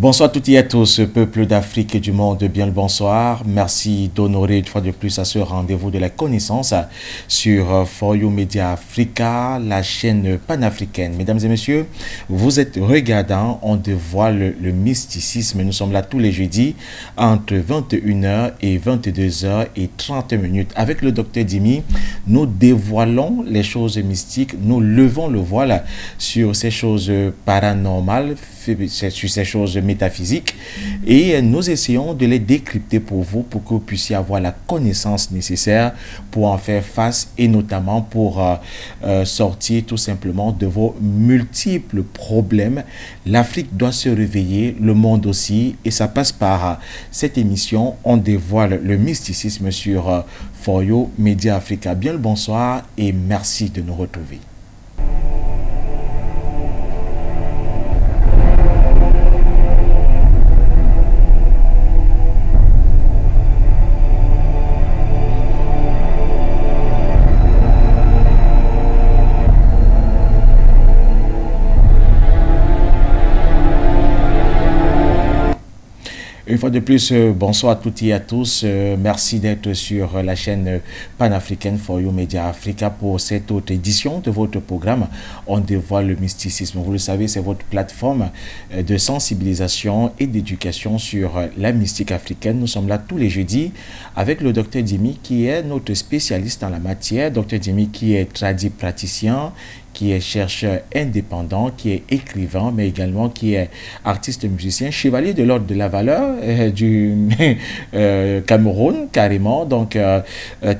Bonsoir à toutes et à tous, peuple d'Afrique et du monde, bien le bonsoir. Merci d'honorer une fois de plus à ce rendez-vous de la connaissance sur For You Media Africa, la chaîne panafricaine. Mesdames et messieurs, vous êtes regardants, on dévoile le mysticisme. Nous sommes là tous les jeudis entre 21h et 22h et 30 minutes. Avec le docteur Dimi, nous dévoilons les choses mystiques, nous levons le voile sur ces choses paranormales, sur ces choses métaphysiques, et nous essayons de les décrypter pour vous, pour que vous puissiez avoir la connaissance nécessaire pour en faire face, et notamment pour sortir tout simplement de vos multiples problèmes. L'Afrique doit se réveiller, le monde aussi, et ça passe par cette émission. On dévoile le mysticisme sur For You Media Africa. Bien le bonsoir et merci de nous retrouver. Une fois de plus, bonsoir à toutes et à tous. Merci d'être sur la chaîne panafricaine For You Media Africa pour cette autre édition de votre programme. On dévoile le mysticisme. Vous le savez, c'est votre plateforme de sensibilisation et d'éducation sur la mystique africaine. Nous sommes là tous les jeudis avec le docteur Dimi qui est notre spécialiste en la matière. Docteur Dimi qui est praticien, qui est chercheur indépendant, qui est écrivain, mais également qui est artiste musicien, chevalier de l'ordre de la valeur du Cameroun, carrément. Donc,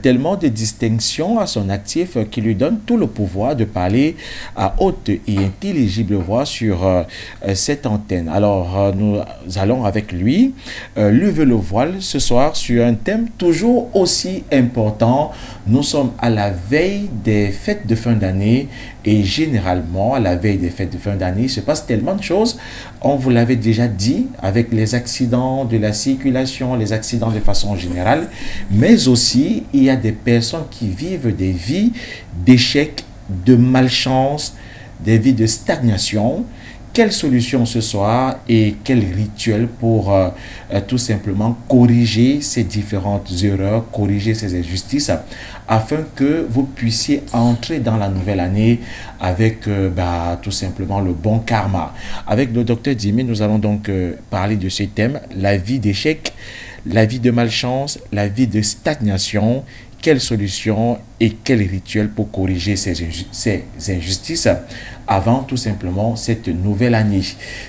tellement de distinctions à son actif qui lui donne tout le pouvoir de parler à haute et intelligible voix sur cette antenne. Alors, nous allons avec lui lever le voile ce soir sur un thème toujours aussi important. Nous sommes à la veille des fêtes de fin d'année. Et généralement, à la veille des fêtes de fin d'année, il se passe tellement de choses. On vous l'avait déjà dit, avec les accidents de la circulation, les accidents de façon générale. Mais aussi, il y a des personnes qui vivent des vies d'échecs, de malchance, des vies de stagnation. Quelle solution ce soir et quel rituel pour tout simplement corriger ces différentes erreurs, corriger ces injustices, afin que vous puissiez entrer dans la nouvelle année avec tout simplement le bon karma. Avec le docteur Dimi, nous allons donc parler de ce thème, la vie d'échec, la vie de malchance, la vie de stagnation. Quelle solution et quel rituel pour corriger ces injustices avant tout simplement cette nouvelle année.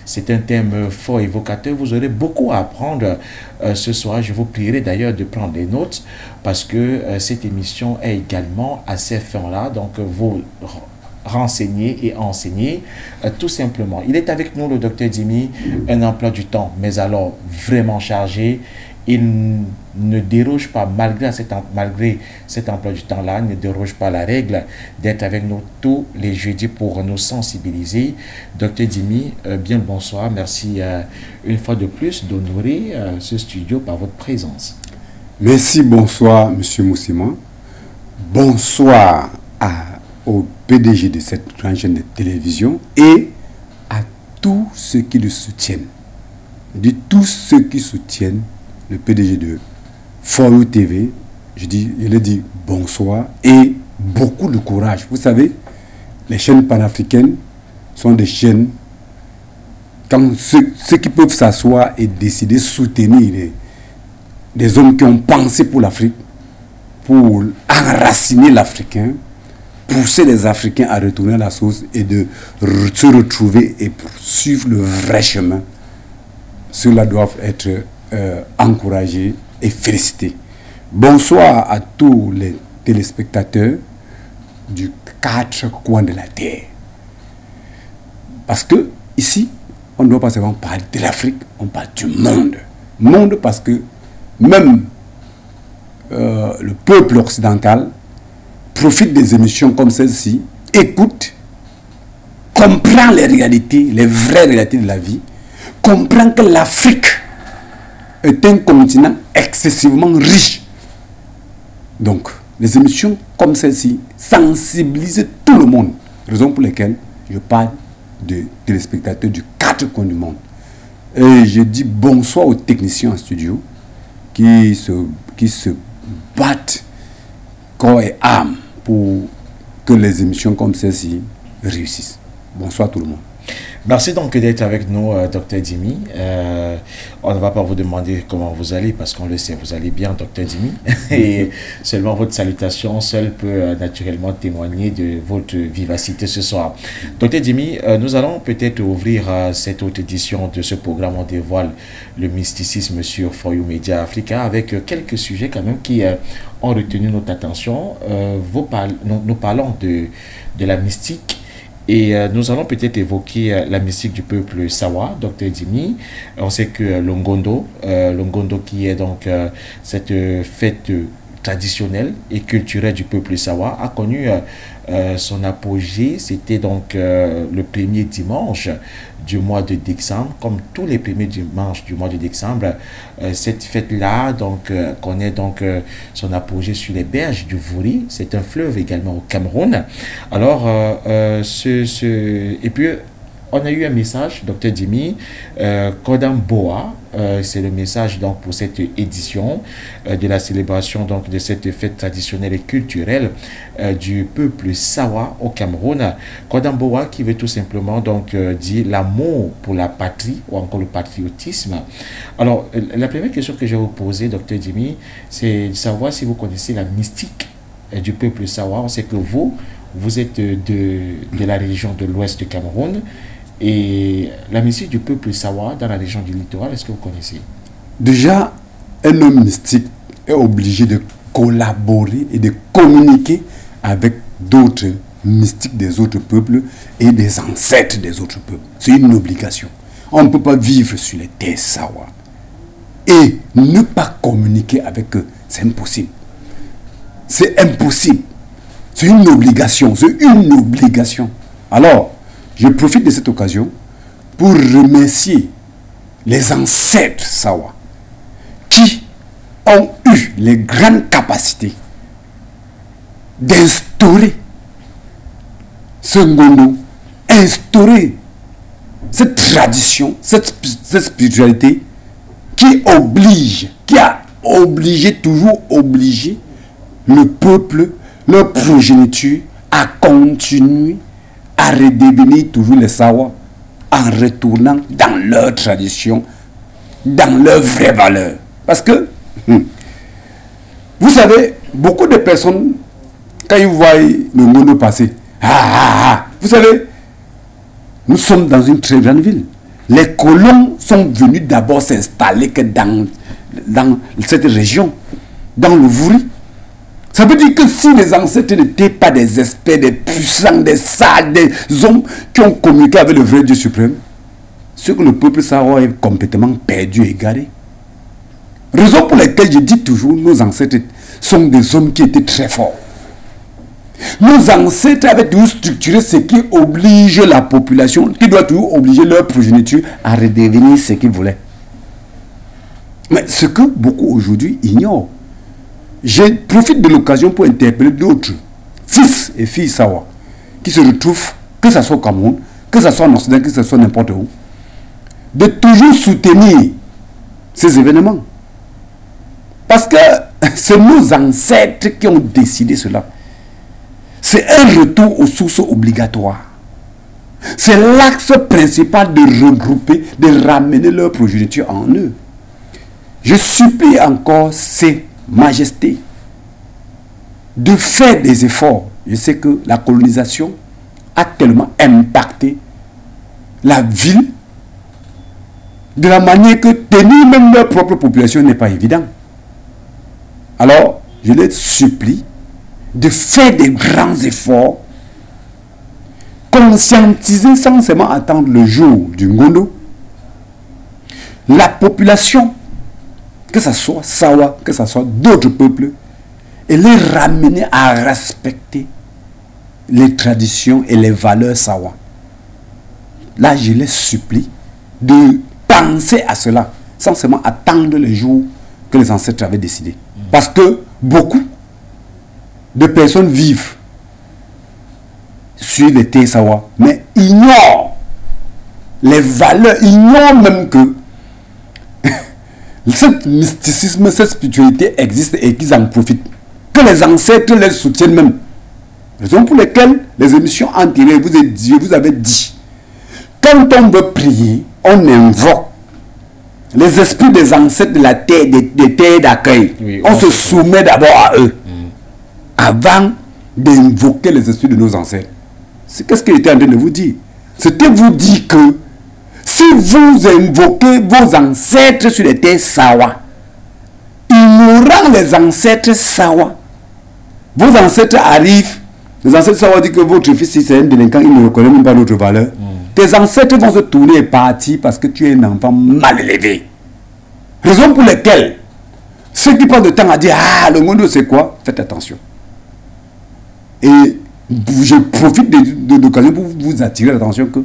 C'est un thème fort évocateur. Vous aurez beaucoup à apprendre ce soir. Je vous prierai d'ailleurs de prendre des notes parce que cette émission est également à ces fins-là. Donc, vous renseigner et enseigner tout simplement. Il est avec nous, le docteur Dimi, un emploi du temps, mais alors vraiment chargé. Il ne déroge pas, malgré cet emploi du temps-là, ne déroge pas la règle d'être avec nous tous les jeudis pour nous sensibiliser. Docteur Dimi, bien le bonsoir. Merci une fois de plus d'honorer ce studio par votre présence. Merci, bonsoir, Monsieur Moussima. Bonsoir au PDG de cette grande chaîne de télévision et à tous ceux qui le soutiennent. De tous ceux qui soutiennent le PDG de For You TV, je le dis bonsoir et beaucoup de courage. Vous savez, les chaînes panafricaines sont des chaînes, quand ceux qui peuvent s'asseoir et décider de soutenir des hommes qui ont pensé pour l'Afrique, pour enraciner l'Africain, pousser les Africains à retourner à la source et de se retrouver et poursuivre le vrai chemin. Ceux-là doivent être encouragés et félicités. Bonsoir à tous les téléspectateurs du 4 coins de la terre. Parce que ici, on ne doit pas seulement parler de l'Afrique, on parle du monde. Monde parce que même le peuple occidental profite des émissions comme celle-ci, écoute, comprend les réalités, les vraies réalités de la vie, comprend que l'Afrique est un continent excessivement riche. Donc, les émissions comme celle-ci sensibilisent tout le monde. Raison pour laquelle je parle de téléspectateurs du 4 coins du monde. Et je dis bonsoir aux techniciens en studio qui se battent corps et âme pour que les émissions comme celle-ci réussissent. Bonsoir tout le monde. Merci donc d'être avec nous, Dr Dimi. On ne va pas vous demander comment vous allez, parce qu'on le sait, vous allez bien, Dr Dimi. Et seulement votre salutation seule peut naturellement témoigner de votre vivacité ce soir. Dr Dimi, nous allons peut-être ouvrir cette autre édition de ce programme. On dévoile le mysticisme sur For You Media Africa avec quelques sujets quand même qui ont retenu notre attention. Nous parlons de la mystique. Et nous allons peut-être évoquer la mystique du peuple Sawa, Dr Dimi. On sait que Longondo qui est donc cette fête traditionnelle et culturelle du peuple Sawa, a connu son apogée. C'était donc le premier dimanche du mois de décembre, comme tous les premiers dimanches du mois de décembre. Cette fête-là donc connaît donc son apogée sur les berges du Vouri. C'est un fleuve également au Cameroun. Alors, et puis on a eu un message, Dr Dimi, Kodam Boa, c'est le message donc pour cette édition de la célébration donc de cette fête traditionnelle et culturelle du peuple Sawa au Cameroun. Kodam Boa qui veut tout simplement donc dire l'amour pour la patrie ou encore le patriotisme. Alors, la première question que je vais vous poser, Dr Dimi, c'est de savoir si vous connaissez la mystique du peuple Sawa. On sait que vous êtes de la région de l'ouest du Cameroun. Et la mystique du peuple Sawa dans la région du littoral, est-ce que vous connaissez? Déjà, un homme mystique est obligé de collaborer et de communiquer avec d'autres mystiques des autres peuples et des ancêtres des autres peuples. C'est une obligation. On ne peut pas vivre sur les terres Sawa et ne pas communiquer avec eux. C'est impossible. C'est impossible. C'est une obligation. C'est une obligation. Alors, je profite de cette occasion pour remercier les ancêtres Sawa qui ont eu les grandes capacités d'instaurer ce ngondo, instaurer cette tradition, cette spiritualité qui a toujours obligé le peuple, leur progéniture à continuer à redevenir toujours les Sawa en retournant dans leur tradition, dans leurs vraies valeurs. Parce que, vous savez, beaucoup de personnes, quand ils voient le monde passer, vous savez, nous sommes dans une très grande ville. Les colons sont venus d'abord s'installer que dans cette région, dans le Vouri. Ça veut dire que si les ancêtres n'étaient pas des experts, des puissants, des sages, des hommes qui ont communiqué avec le vrai Dieu suprême, ce que le peuple Sawa est complètement perdu et égaré. Raison pour laquelle je dis toujours, nos ancêtres sont des hommes qui étaient très forts. Nos ancêtres avaient toujours structuré ce qui oblige la population, qui doit toujours obliger leur progéniture à redevenir ce qu'ils voulaient. Mais ce que beaucoup aujourd'hui ignorent. Je profite de l'occasion pour interpeller d'autres fils et filles Sawa qui se retrouvent, que ce soit au Cameroun, que ce soit en Occident, que ce soit n'importe où, de toujours soutenir ces événements. Parce que c'est nos ancêtres qui ont décidé cela. C'est un retour aux sources obligatoires. C'est l'axe principal de regrouper, de ramener leur progéniture en eux. Je supplie encore ces majestés de faire des efforts. Je sais que la colonisation a tellement impacté la ville de la manière que tenir même leur propre population n'est pas évident. Alors, je les supplie de faire des grands efforts, conscientiser sans seulement attendre le jour du Ngondo, la population, que ce soit Sawa, que ce soit d'autres peuples, et les ramener à respecter les traditions et les valeurs Sawa. Là, je les supplie de penser à cela, sans seulement attendre le jour que les ancêtres avaient décidé. Parce que beaucoup de personnes vivent sur les terres Sawa, mais ignorent les valeurs, ignorent même que Ce mysticisme, cette spiritualité existe et qu'ils en profitent. Que les ancêtres les soutiennent même. Raison pour laquelle les émissions antérieures, vous avez dit, quand on veut prier, on invoque les esprits des ancêtres de la terre, des terres d'accueil. Oui, on se soumet d'abord à eux, avant d'invoquer les esprits de nos ancêtres. C'est qu'est-ce qu'il était en train de vous dire? C'était vous dire que si vous invoquez vos ancêtres sur les terres Sawa, ignorant les ancêtres Sawa, vos ancêtres arrivent, les ancêtres Sawa disent que votre fils, si c'est un délinquant, il ne reconnaît même pas notre valeur. Tes ancêtres vont se tourner et partir parce que tu es un enfant mal élevé. Raison pour laquelle ceux qui prennent le temps à dire ah, le monde c'est quoi, faites attention. Et je profite de l'occasion pour vous attirer l'attention que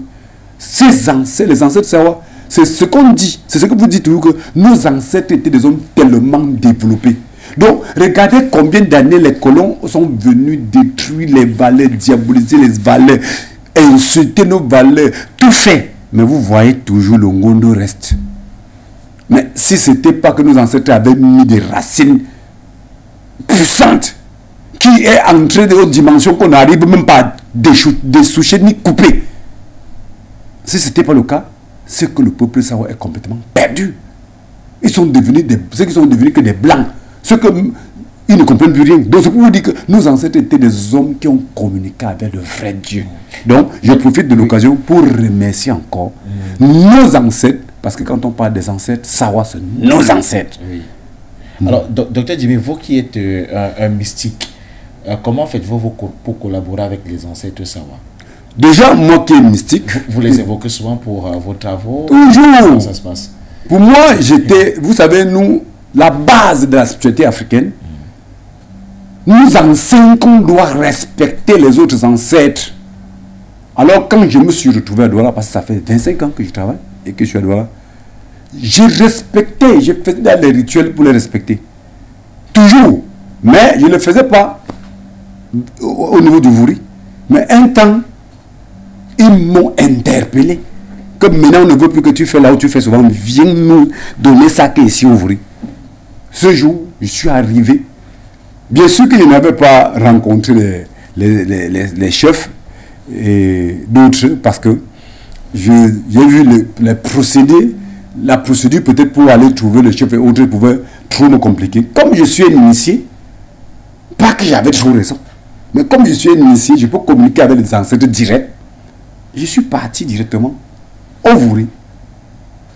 ces ancêtres, les ancêtres Sawa, c'est ce qu'on dit, c'est ce que vous dites toujours, que nos ancêtres étaient des hommes tellement développés. Donc, regardez combien d'années les colons sont venus détruire les valeurs, diaboliser les valeurs, insulter nos valeurs, tout fait. Mais vous voyez toujours le Ngondo reste. Mais si ce n'était pas que nos ancêtres avaient mis des racines puissantes, qui est entré dans une dimension qu'on n'arrive même pas à dessoucher ni couper. Si ce n'était pas le cas, c'est que le peuple Sawa est complètement perdu. Ils sont devenus ceux qui sont devenus que des blancs. Ceux que ils ne comprennent plus rien. Donc c'est pour vous dire que nos ancêtres étaient des hommes qui ont communiqué avec le vrai Dieu. Donc je profite de l'occasion pour remercier encore nos ancêtres, parce que quand on parle des ancêtres, Sawa c'est nos ancêtres. Oui. Alors docteur Jimmy, vous qui êtes un mystique, comment faites-vous pour collaborer avec les ancêtres Sawa? Déjà, moi qui est mystique... Vous les évoquez souvent pour vos travaux? Toujours. Comment ça se passe? Pour moi, vous savez, nous, la base de la spiritualité africaine, nous enseigne qu'on doit respecter les autres ancêtres. Alors, quand je me suis retrouvé à Douala, parce que ça fait 25 ans que je travaille et que je suis à Douala, j'ai respecté, je faisais dans les rituels pour les respecter. Toujours. Mais je ne le faisais pas au niveau du Vouri. Mais un temps, ils m'ont interpellé. Que maintenant, on ne veut plus que tu fais là où tu fais souvent. Viens nous donner ça qui est ici au Vouri. Ce jour, je suis arrivé. Bien sûr que je n'avais pas rencontré les chefs et d'autres, parce que j'ai vu les procédés, la procédure peut-être pour aller trouver le chef et autres pouvait trop me compliquer. Comme je suis un initié, pas que j'avais trop raison, mais comme je suis un initié, je peux communiquer avec les ancêtres directs. Je suis parti directement au Vouri,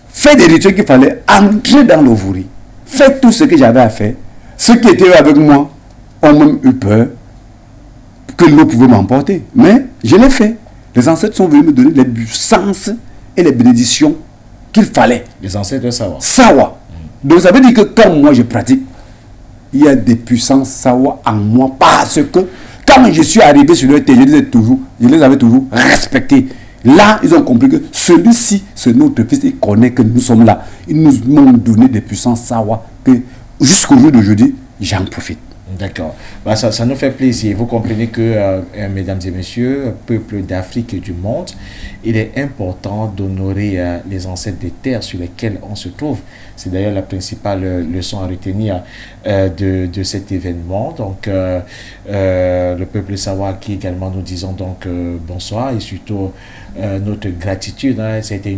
faire des rituels qu'il fallait, entrer dans le Vouri, faire tout ce que j'avais à faire. Ceux qui étaient avec moi ont même eu peur que l'eau pouvait m'emporter. Mais je l'ai fait. Les ancêtres sont venus me donner les puissances et les bénédictions qu'il fallait. Les ancêtres Sawa. Sawa. Donc ça veut dire que quand moi je pratique, il y a des puissances Sawa en moi, parce que quand je suis arrivé sur le terrain, je les avais toujours respectés. Là, ils ont compris que celui-ci, c'est notre fils, il connaît que nous sommes là. Ils nous ont donné des puissances Sawa que jusqu'au jour d'aujourd'hui, j'en profite. D'accord. Bah, ça nous fait plaisir. Vous comprenez que, mesdames et messieurs, peuple d'Afrique et du monde, il est important d'honorer les ancêtres des terres sur lesquelles on se trouve. C'est d'ailleurs la principale leçon à retenir de cet événement. Donc, le peuple Sawa qui également nous disons donc bonsoir et surtout notre gratitude. Hein. C'était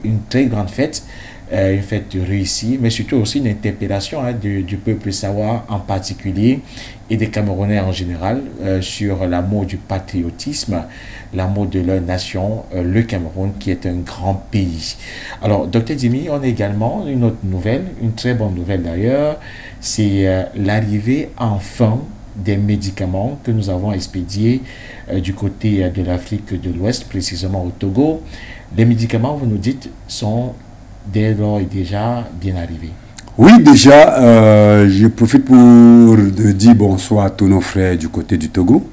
une très grande fête. Une fête réussie, mais surtout aussi une interpellation du peuple Sawa en particulier et des Camerounais en général sur l'amour du patriotisme, l'amour de leur nation, le Cameroun qui est un grand pays. Alors, Dr Jimmy, on a également une autre nouvelle, une très bonne nouvelle d'ailleurs, c'est l'arrivée enfin des médicaments que nous avons expédiés du côté de l'Afrique de l'Ouest, précisément au Togo. Les médicaments, vous nous dites, sont dès lors est déjà bien arrivé. Oui, déjà, je profite pour dire bonsoir à tous nos frères du côté du Togo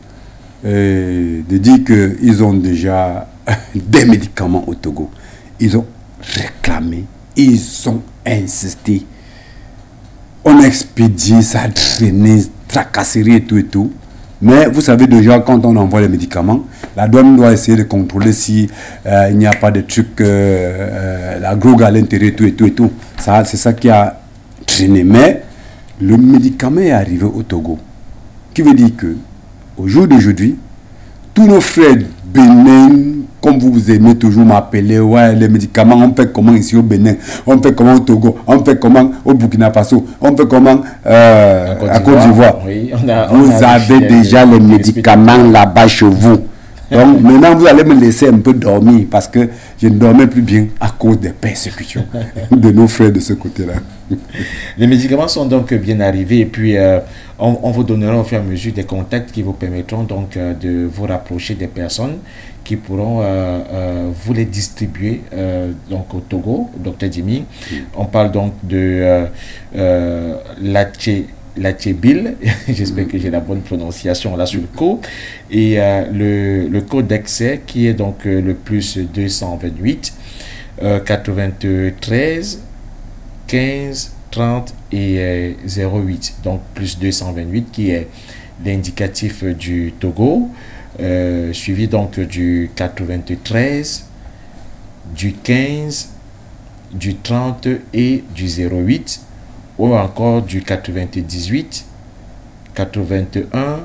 et de dire qu'ils ont déjà des médicaments au Togo. Ils ont réclamé, ils ont insisté. On a expédié, ça a traîné, tracasserie et tout. Mais vous savez déjà, quand on envoie les médicaments, la douane doit essayer de contrôler si il n'y a pas de trucs, la drogue à l'intérieur et tout. C'est ça qui a traîner. Mais le médicament est arrivé au Togo. Qui veut dire que, au jour d'aujourd'hui, tous nos frères Bénin, comme vous aimez toujours m'appeler, ouais, les médicaments, on fait comment ici au Bénin, on fait comment au Togo, on fait comment au Burkina Faso, on fait comment à Côte d'Ivoire. Oui, vous avez déjà les médicaments là-bas chez vous. Donc maintenant, vous allez me laisser un peu dormir parce que je ne dormais plus bien à cause des persécutions de nos frères de ce côté-là. Les médicaments sont donc bien arrivés et puis on vous donnera au fur et à mesure des contacts qui vous permettront donc de vous rapprocher des personnes qui pourront vous les distribuer donc au Togo, Dr Jimmy. On parle donc de l'Atchebil, j'espère que j'ai la bonne prononciation là sur le code, et le code d'accès qui est donc le plus 228 93 15 30 et 08, donc plus 228 qui est l'indicatif du Togo, suivi donc du 93, du 15, du 30 et du 08, ou encore du 98, 81,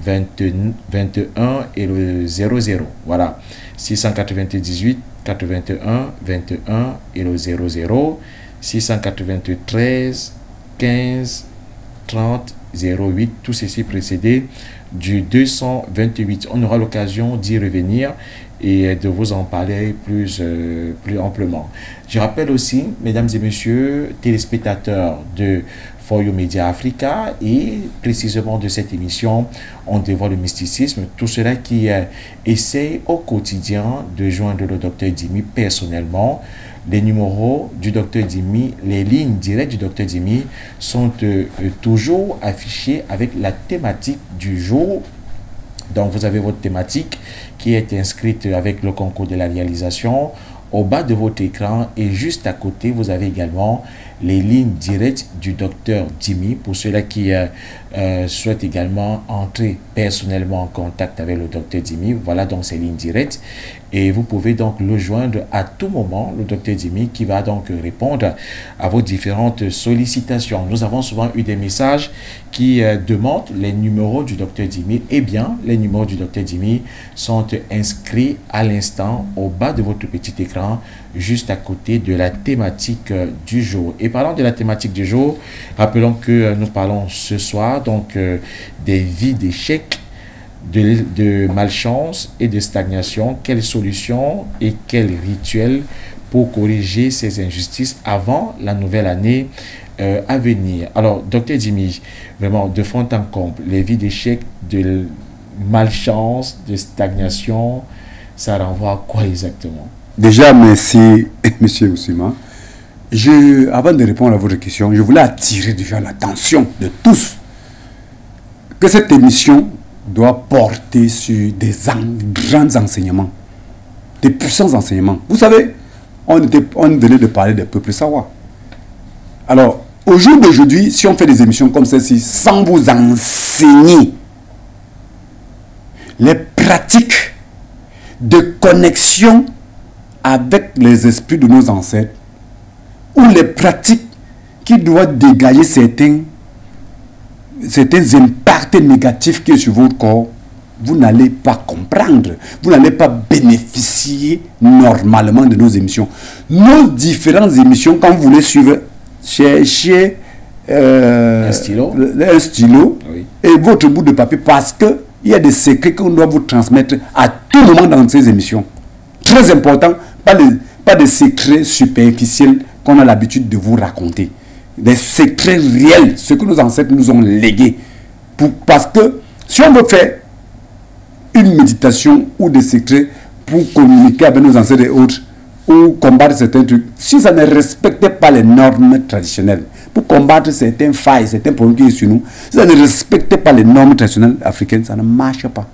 21 et le 00. Voilà, 698, 81, 21 et le 00, 693, 15, 30, 08, tout ceci précédé du 228. On aura l'occasion d'y revenir et de vous en parler plus amplement. Je rappelle aussi, mesdames et messieurs, téléspectateurs de For You Media Africa et précisément de cette émission, on dévoile le mysticisme, tout cela qui essaie au quotidien de joindre le docteur Jimmy personnellement. Les numéros du docteur Jimmy, les lignes directes du docteur Jimmy sont toujours affichées avec la thématique du jour. Donc vous avez votre thématique qui est inscrite avec le concours de la réalisation au bas de votre écran et juste à côté vous avez également les lignes directes du docteur Jimmy pour ceux-là qui souhaitent également entrer personnellement en contact avec le docteur Jimmy. Voilà donc ces lignes directes et vous pouvez donc le joindre à tout moment, le docteur Jimmy, qui va donc répondre à vos différentes sollicitations. Nous avons souvent eu des messages qui demandent les numéros du docteur Jimmy. Eh bien, les numéros du docteur Jimmy sont inscrits à l'instant au bas de votre petit écran, juste à côté de la thématique du jour. Et parlant de la thématique du jour, rappelons que nous parlons ce soir donc des vies d'échecs, de malchance et de stagnation. Quelles solutions et quels rituels pour corriger ces injustices avant la nouvelle année à venir. Alors, docteur Jimmy, vraiment de fond en comble, les vies d'échecs, de malchance, de stagnation, ça renvoie à quoi exactement? Déjà, merci, monsieur Oussima. Avant de répondre à votre question, je voulais attirer déjà l'attention de tous que cette émission doit porter sur des grands enseignements, des puissants enseignements. Vous savez, on venait de parler des peuples Sawa. Alors, au jour d'aujourd'hui, si on fait des émissions comme celle-ci, sans vous enseigner les pratiques de connexion avec les esprits de nos ancêtres, ou les pratiques qui doivent dégager certains impacts négatifs qui sont sur votre corps, vous n'allez pas comprendre, vous n'allez pas bénéficier normalement de nos émissions. Nos différentes émissions, quand vous voulez suivre, cherchez un stylo oui, et votre bout de papier, parce qu'il y a des secrets qu'on doit vous transmettre à tout moment dans ces émissions. Très important, pas des secrets superficiels qu'on a l'habitude de vous raconter. Des secrets réels, ce que nos ancêtres nous ont légués. Parce que si on veut faire une méditation ou des secrets pour communiquer avec nos ancêtres et autres, ou combattre certains trucs, si ça ne respectait pas les normes traditionnelles, pour combattre certains failles, certains problèmes qui sont sur nous, si ça ne respectait pas les normes traditionnelles africaines, ça ne marche pas.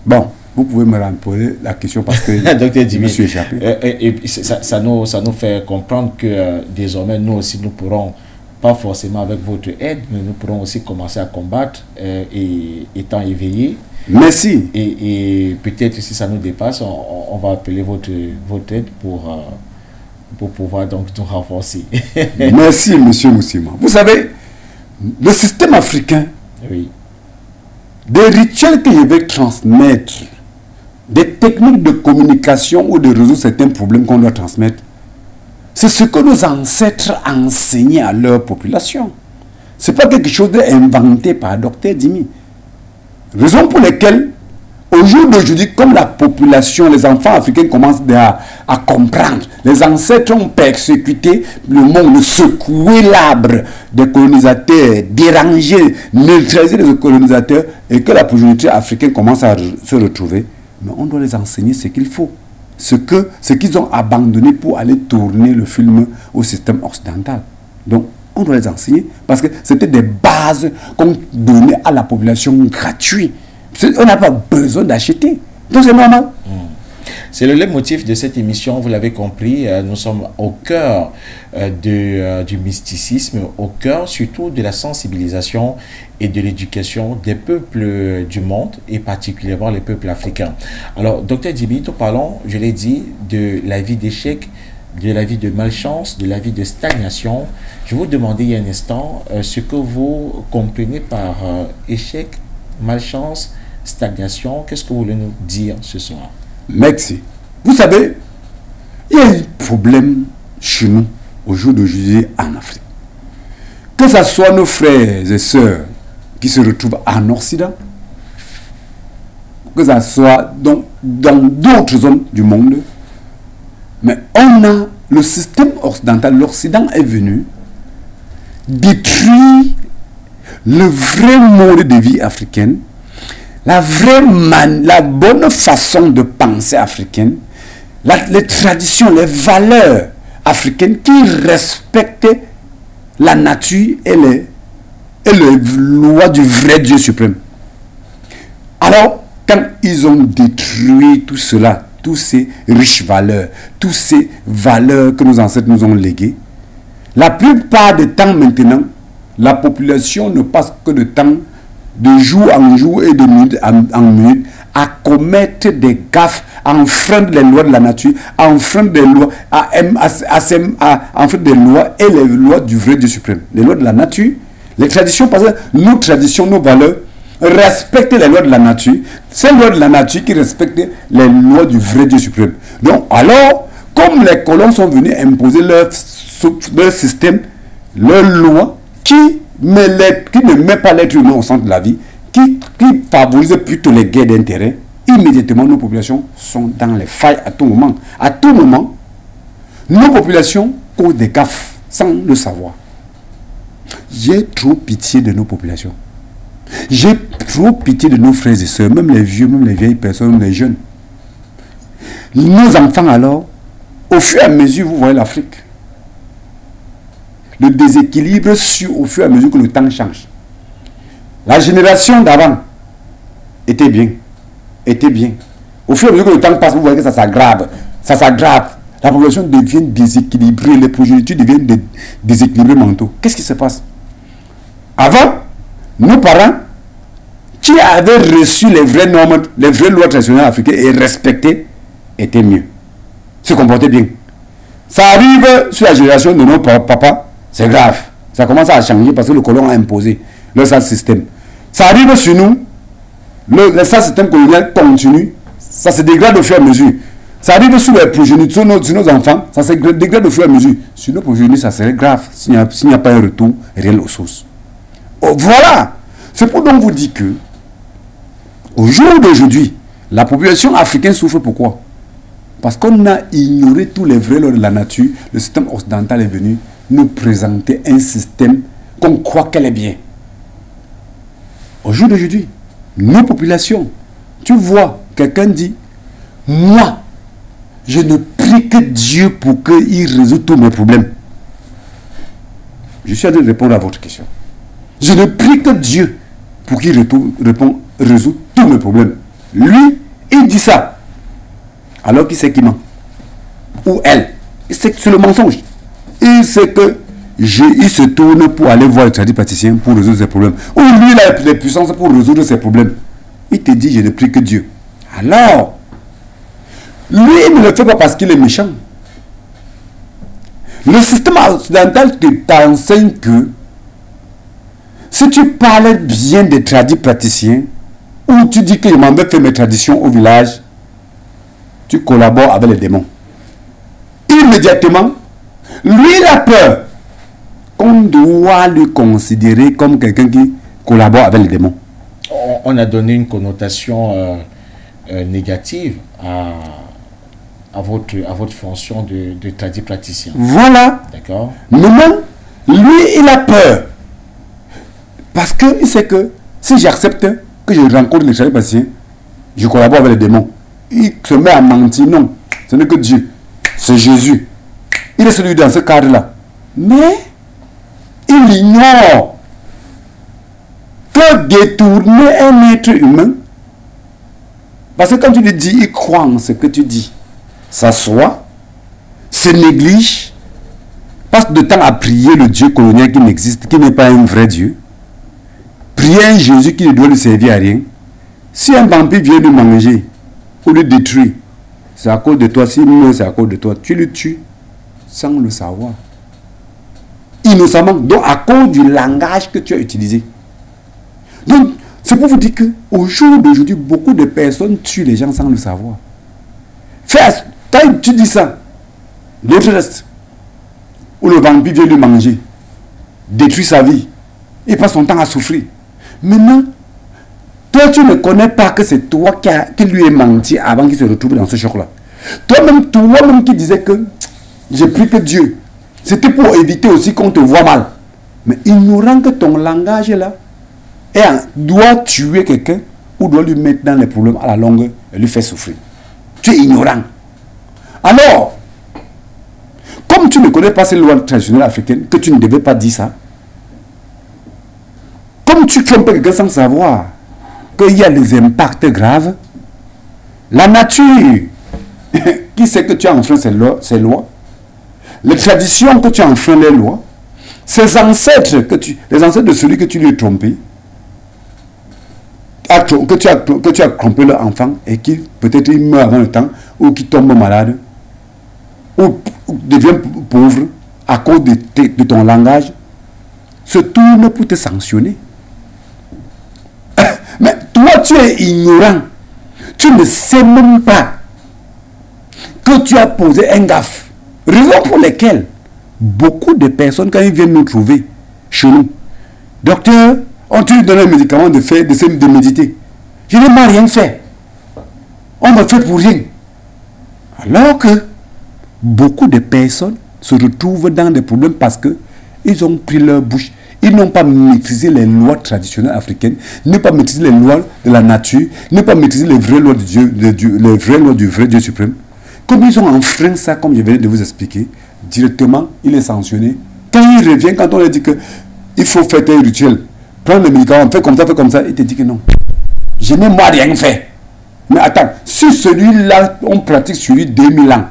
Bon, vous pouvez me poser la question parce que je me suis échappé. Et ça nous fait comprendre que désormais, nous aussi, nous pourrons, pas forcément avec votre aide, mais nous pourrons aussi commencer à combattre et étant éveillés. Merci. Et peut-être si ça nous dépasse, on va appeler votre aide pour pouvoir donc nous renforcer. Merci, monsieur Moussima. Vous savez, le système africain, Oui. des rituels que je vais transmettre, des techniques de communication ou de résoudre certains problèmes qu'on doit transmettre, c'est ce que nos ancêtres enseignaient à leur population. Ce n'est pas quelque chose d'inventé par Dr Dimi. Raison pour laquelle, au jour d'aujourd'hui, comme la population, les enfants africains commencent à comprendre, les ancêtres ont persécuté le monde, secoué l'arbre des colonisateurs, dérangé, neutralisé les colonisateurs, et que la population africaine commence à se retrouver. Mais on doit les enseigner ce qu'il faut. Ce qu'ils ont abandonné pour aller tourner le film au système occidental. Donc, on doit les enseigner parce que c'était des bases qu'on donnait à la population gratuite. On n'a pas besoin d'acheter. Donc, c'est normal. C'est le leitmotiv de cette émission, vous l'avez compris, nous sommes au cœur du mysticisme, au cœur surtout de la sensibilisation et de l'éducation des peuples du monde et particulièrement les peuples africains. Alors, Dr Djibi, nous parlons, je l'ai dit, de la vie d'échec, de la vie de malchance, de la vie de stagnation. Je vous demandais il y a un instant ce que vous comprenez par échec, malchance, stagnation. Qu'est-ce que vous voulez nous dire ce soir? Merci. Vous savez, il y a un problème chez nous, au jour d'aujourd'hui, en Afrique. Que ce soit nos frères et sœurs qui se retrouvent en Occident, que ce soit dans d'autres zones du monde, mais on a le système occidental, l'Occident est venu détruire le vrai mode de vie africaine, la bonne façon de penser africaine, les traditions, les valeurs africaines qui respectaient la nature et les lois du vrai Dieu suprême. Alors, quand ils ont détruit tout cela, toutes ces riches valeurs, toutes ces valeurs que nos ancêtres nous ont léguées, la plupart du temps maintenant, la population ne passe que de temps de jour en jour et de minute en minute à commettre des gaffes, à enfreindre les lois de la nature, à enfreindre des lois, à enfreindre des lois et les lois du vrai Dieu suprême. Les lois de la nature, les traditions, parce que nos traditions, nos valeurs respectent les lois de la nature. C'est les lois de la nature qui respectent les lois du vrai Dieu suprême. Donc, alors, comme les colons sont venus imposer leur système, leurs lois, qui ne met pas l'être humain au centre de la vie, qui favorise plutôt les guerres d'intérêt, immédiatement nos populations sont dans les failles à tout moment. À tout moment, nos populations causent des gaffes sans le savoir. J'ai trop pitié de nos populations. J'ai trop pitié de nos frères et sœurs, même les vieux, même les vieilles personnes, même les jeunes. Nos enfants alors, au fur et à mesure, vous voyez l'Afrique. Le déséquilibre au fur et à mesure que le temps change. La génération d'avant était bien. Au fur et à mesure que le temps passe, vous voyez que ça s'aggrave. Ça s'aggrave. La population devient déséquilibrée. Les progénitures deviennent déséquilibrés mentaux. Qu'est-ce qui se passe? Avant, nos parents, qui avaient reçu les vraies normes, les vraies lois traditionnelles africaines et respectées, étaient mieux. Se comportaient bien. Ça arrive sur la génération de nos papas. C'est grave. Ça commence à changer parce que le colon a imposé le sale système. Ça arrive sur nous. Le sale système colonial continue. Ça se dégrade au fur et à mesure. Ça arrive sur les progénitures, sur nos enfants. Ça se dégrade au fur et à mesure. Sur nos progénitures, ça serait grave. S'il n'y a pas un retour réel aux sources. Oh, voilà. C'est pour donc vous dire que au jour d'aujourd'hui, la population africaine souffre pourquoi? Parce qu'on a ignoré tous les vrais lois de la nature. Le système occidental est venu nous présenter un système qu'on croit qu'elle est bien. Au jour d'aujourd'hui, nos populations, tu vois, quelqu'un dit, moi, je ne prie que Dieu pour qu'il résout tous mes problèmes. Je suis en train de répondre à votre question. Je ne prie que Dieu pour qu'il résout tous mes problèmes. Lui, il dit ça. Alors qu'il sait qu'il ment. Ou elle. Il sait que c'est le mensonge. Il sait que il se tourne pour aller voir le tradipraticien pour résoudre ses problèmes. Ou lui, il a les puissances pour résoudre ses problèmes. Il te dit, je ne prie que Dieu. Alors, lui, il ne le fait pas parce qu'il est méchant. Le système occidental t'enseigne que si tu parles bien des tradis praticiens, ou tu dis que je m'en vais faire mes traditions au village, tu collabores avec les démons. Immédiatement, lui il a peur qu'on doit le considérer comme quelqu'un qui collabore avec les démons. On a donné une connotation négative à votre fonction de tradit praticien. Voilà. D'accord. Maintenant, lui, il a peur. Parce qu'il sait que si j'accepte que je rencontre les tradis praticiens, je collabore avec les démons. Il se met à mentir. Non, ce n'est que Dieu. C'est Jésus. Il est celui dans ce cadre-là. Mais il ignore que détourner un être humain, parce que quand tu lui dis, il croit en ce que tu dis, s'assoit, se néglige, passe de temps à prier le Dieu colonial qui n'existe, qui n'est pas un vrai Dieu, prier un Jésus qui ne doit lui servir à rien. Si un vampire vient lui manger ou lui détruire, c'est à cause de toi. S'il meurt, c'est à cause de toi. Tu le tues sans le savoir. Innocemment, donc à cause du langage que tu as utilisé. Donc, c'est pour vous dire qu'au jour d'aujourd'hui, beaucoup de personnes tuent les gens sans le savoir. Quand tu dis ça, l'autre reste, où le vampire vient lui manger, détruit sa vie, il passe son temps à souffrir. Maintenant, toi, tu ne connais pas que c'est toi qui lui ai menti avant qu'il se retrouve dans ce choc-là. Toi-même qui disais que j'ai pris que Dieu, c'était pour éviter aussi qu'on te voit mal. Mais ignorant que ton langage est là, doit tuer quelqu'un ou doit lui mettre dans les problèmes à la longue et lui faire souffrir. Tu es ignorant. Alors, comme tu ne connais pas ces lois traditionnelles africaines, que tu ne devais pas dire ça, comme tu trompes quelqu'un sans savoir qu'il y a des impacts graves, la nature qui sait que tu as enfreint ces lois, les traditions que tu as enfreint les lois, ces ancêtres, les ancêtres de celui que tu lui as trompé, que tu as trompé leur enfant et qui peut-être il meurt avant le temps ou qui tombe malade ou devient pauvre à cause de ton langage, se tourne pour te sanctionner. Mais toi, tu es ignorant. Tu ne sais même pas que tu as posé un gaffe. Raison pour laquelle beaucoup de personnes, quand ils viennent nous trouver chez nous, docteur, on-tu lui donne un médicament de méditer? Je n'ai pas rien fait. On me fait pour rien. Alors que beaucoup de personnes se retrouvent dans des problèmes parce qu'ils ont pris leur bouche. Ils n'ont pas maîtrisé les lois traditionnelles africaines, n'ont pas maîtrisé les lois de la nature, n'ont pas maîtrisé les vraies lois les vraies lois du vrai Dieu suprême. Comme ils ont enfreint ça, comme je venais de vous expliquer, directement, il est sanctionné. Quand il revient, quand on lui dit qu'il faut faire un rituel, prendre le médicament, fais comme ça, il te dit que non. Je n'ai moi rien fait. Mais attends, si celui-là, on pratique sur lui 2000 ans,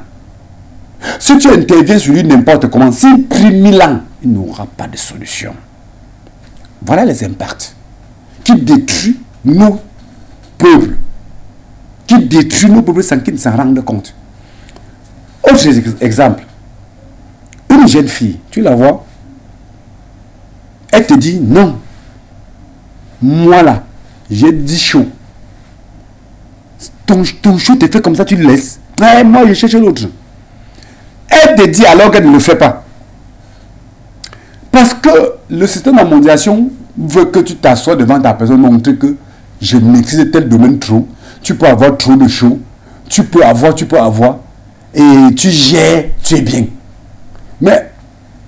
si tu interviens sur lui n'importe comment, s'il prie 1000 ans, il n'aura pas de solution. Voilà les impacts qui détruisent nos peuples, qui détruisent nos peuples sans qu'ils ne s'en rendent compte. Autre exemple, une jeune fille, tu la vois, elle te dit non, moi là, j'ai dit chaud. Ton chaud te fait comme ça, tu le laisses. Mais moi, je cherche l'autre. Elle te dit alors qu'elle ne le fait pas. Parce que le système de mondialisation veut que tu t'assoies devant ta personne, montrer que je maîtrise tel domaine trop. Tu peux avoir trop de chaud. Tu peux avoir. Et tu gères, tu es bien. Mais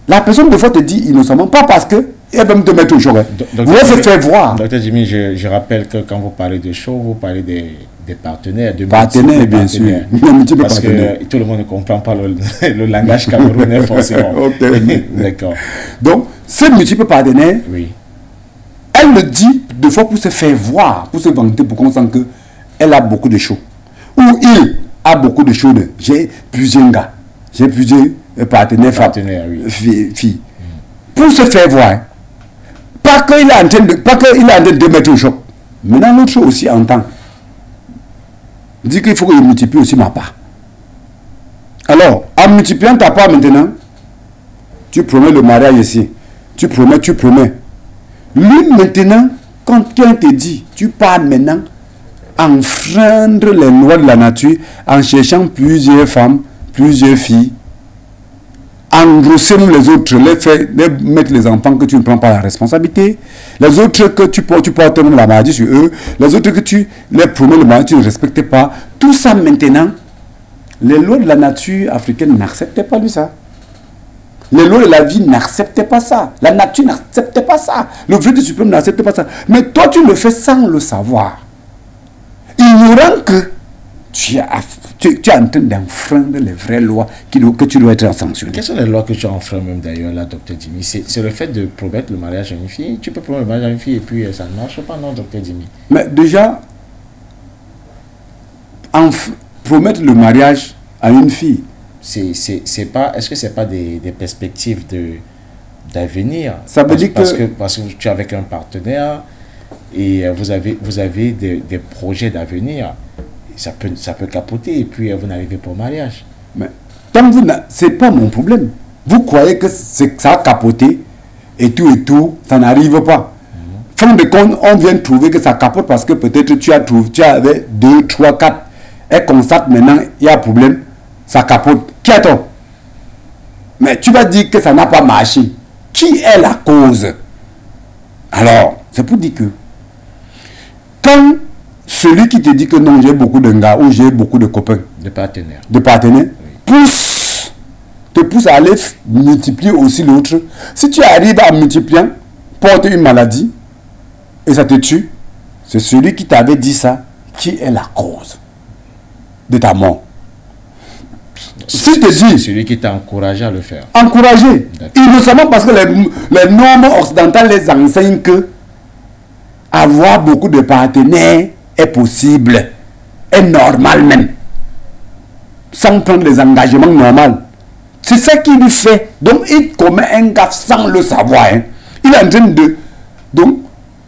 la personne, des fois, te dit innocemment, pas parce que elle va me te mettre au chaud. Vous se faire voir. Docteur Jimmy, je rappelle que quand vous parlez de chaud, vous parlez des partenaires. Partenaires, bien sûr. Parce que tout le monde ne comprend pas le langage camerounais, forcément. Okay. D'accord. Donc, ces multiples partenaires, oui. Elle le dit deux fois pour se faire voir, pour se vanter, pour qu'on sent qu'elle a beaucoup de chaud. Ou il a beaucoup de chaud. J'ai plusieurs gars, j'ai plusieurs partenaires, filles. Pour se faire voir. Pas qu'il est en train de mettre au choc. Maintenant, l'autre chose aussi entend. Dit qu'il faut que je multiplie aussi ma part. Alors, en multipliant ta part maintenant, tu promets le mariage ici. Tu promets, tu promets. Lui, maintenant, quand quelqu'un te dit, tu pars maintenant enfreindre les lois de la nature en cherchant plusieurs femmes, plusieurs filles, engrosser les autres, les mettre les enfants que tu ne prends pas la responsabilité, les autres que tu portes même la maladie sur eux, les autres que tu les promets le mariage, tu ne respectes pas. Tout ça maintenant, les lois de la nature africaine n'acceptaient pas de ça. Les lois de la vie n'acceptaient pas ça. La nature n'acceptait pas ça. Le vrai du suprême n'acceptait pas ça. Mais toi, tu le fais sans le savoir. Ignorant que tu es en train d'enfreindre les vraies lois que tu dois être sanctionné. Quelles sont les lois que tu as enfreint même d'ailleurs là, docteur Jimmy? C'est le fait de promettre le mariage à une fille. Tu peux promettre le mariage à une fille et puis ça ne marche pas, non, docteur Jimmy? Mais déjà, promettre le mariage à une fille, c'est pas, est-ce que c'est pas des perspectives d'avenir? Ça veut dire parce que tu es avec un partenaire et vous avez des projets d'avenir. Ça peut capoter et puis vous n'arrivez pas au mariage. Mais tant que c'est pas mon problème. Vous croyez que ça a capoté et tout, ça n'arrive pas. Fin de compte, on vient trouver que ça capote parce que peut-être tu avais 2, 3, 4 et constate maintenant il y a un problème, ça capote. Qui est toi? Mais tu vas dire que ça n'a pas marché. Qui est la cause? Alors, c'est pour dire que quand celui qui te dit que non, j'ai beaucoup de gars ou j'ai beaucoup de copains, de partenaires, oui, te pousse à aller multiplier aussi l'autre. Si tu arrives à multiplier, porter une maladie et ça te tue, c'est celui qui t'avait dit ça qui est la cause de ta mort. Si te dis, celui qui t'a encouragé à le faire. Encouragé. Innocemment parce que les normes occidentales les enseignent que avoir beaucoup de partenaires est possible, est normal même, sans prendre les engagements normaux. C'est ça qu'il lui fait. Donc il commet un gaffe sans le savoir. Hein. Il est en train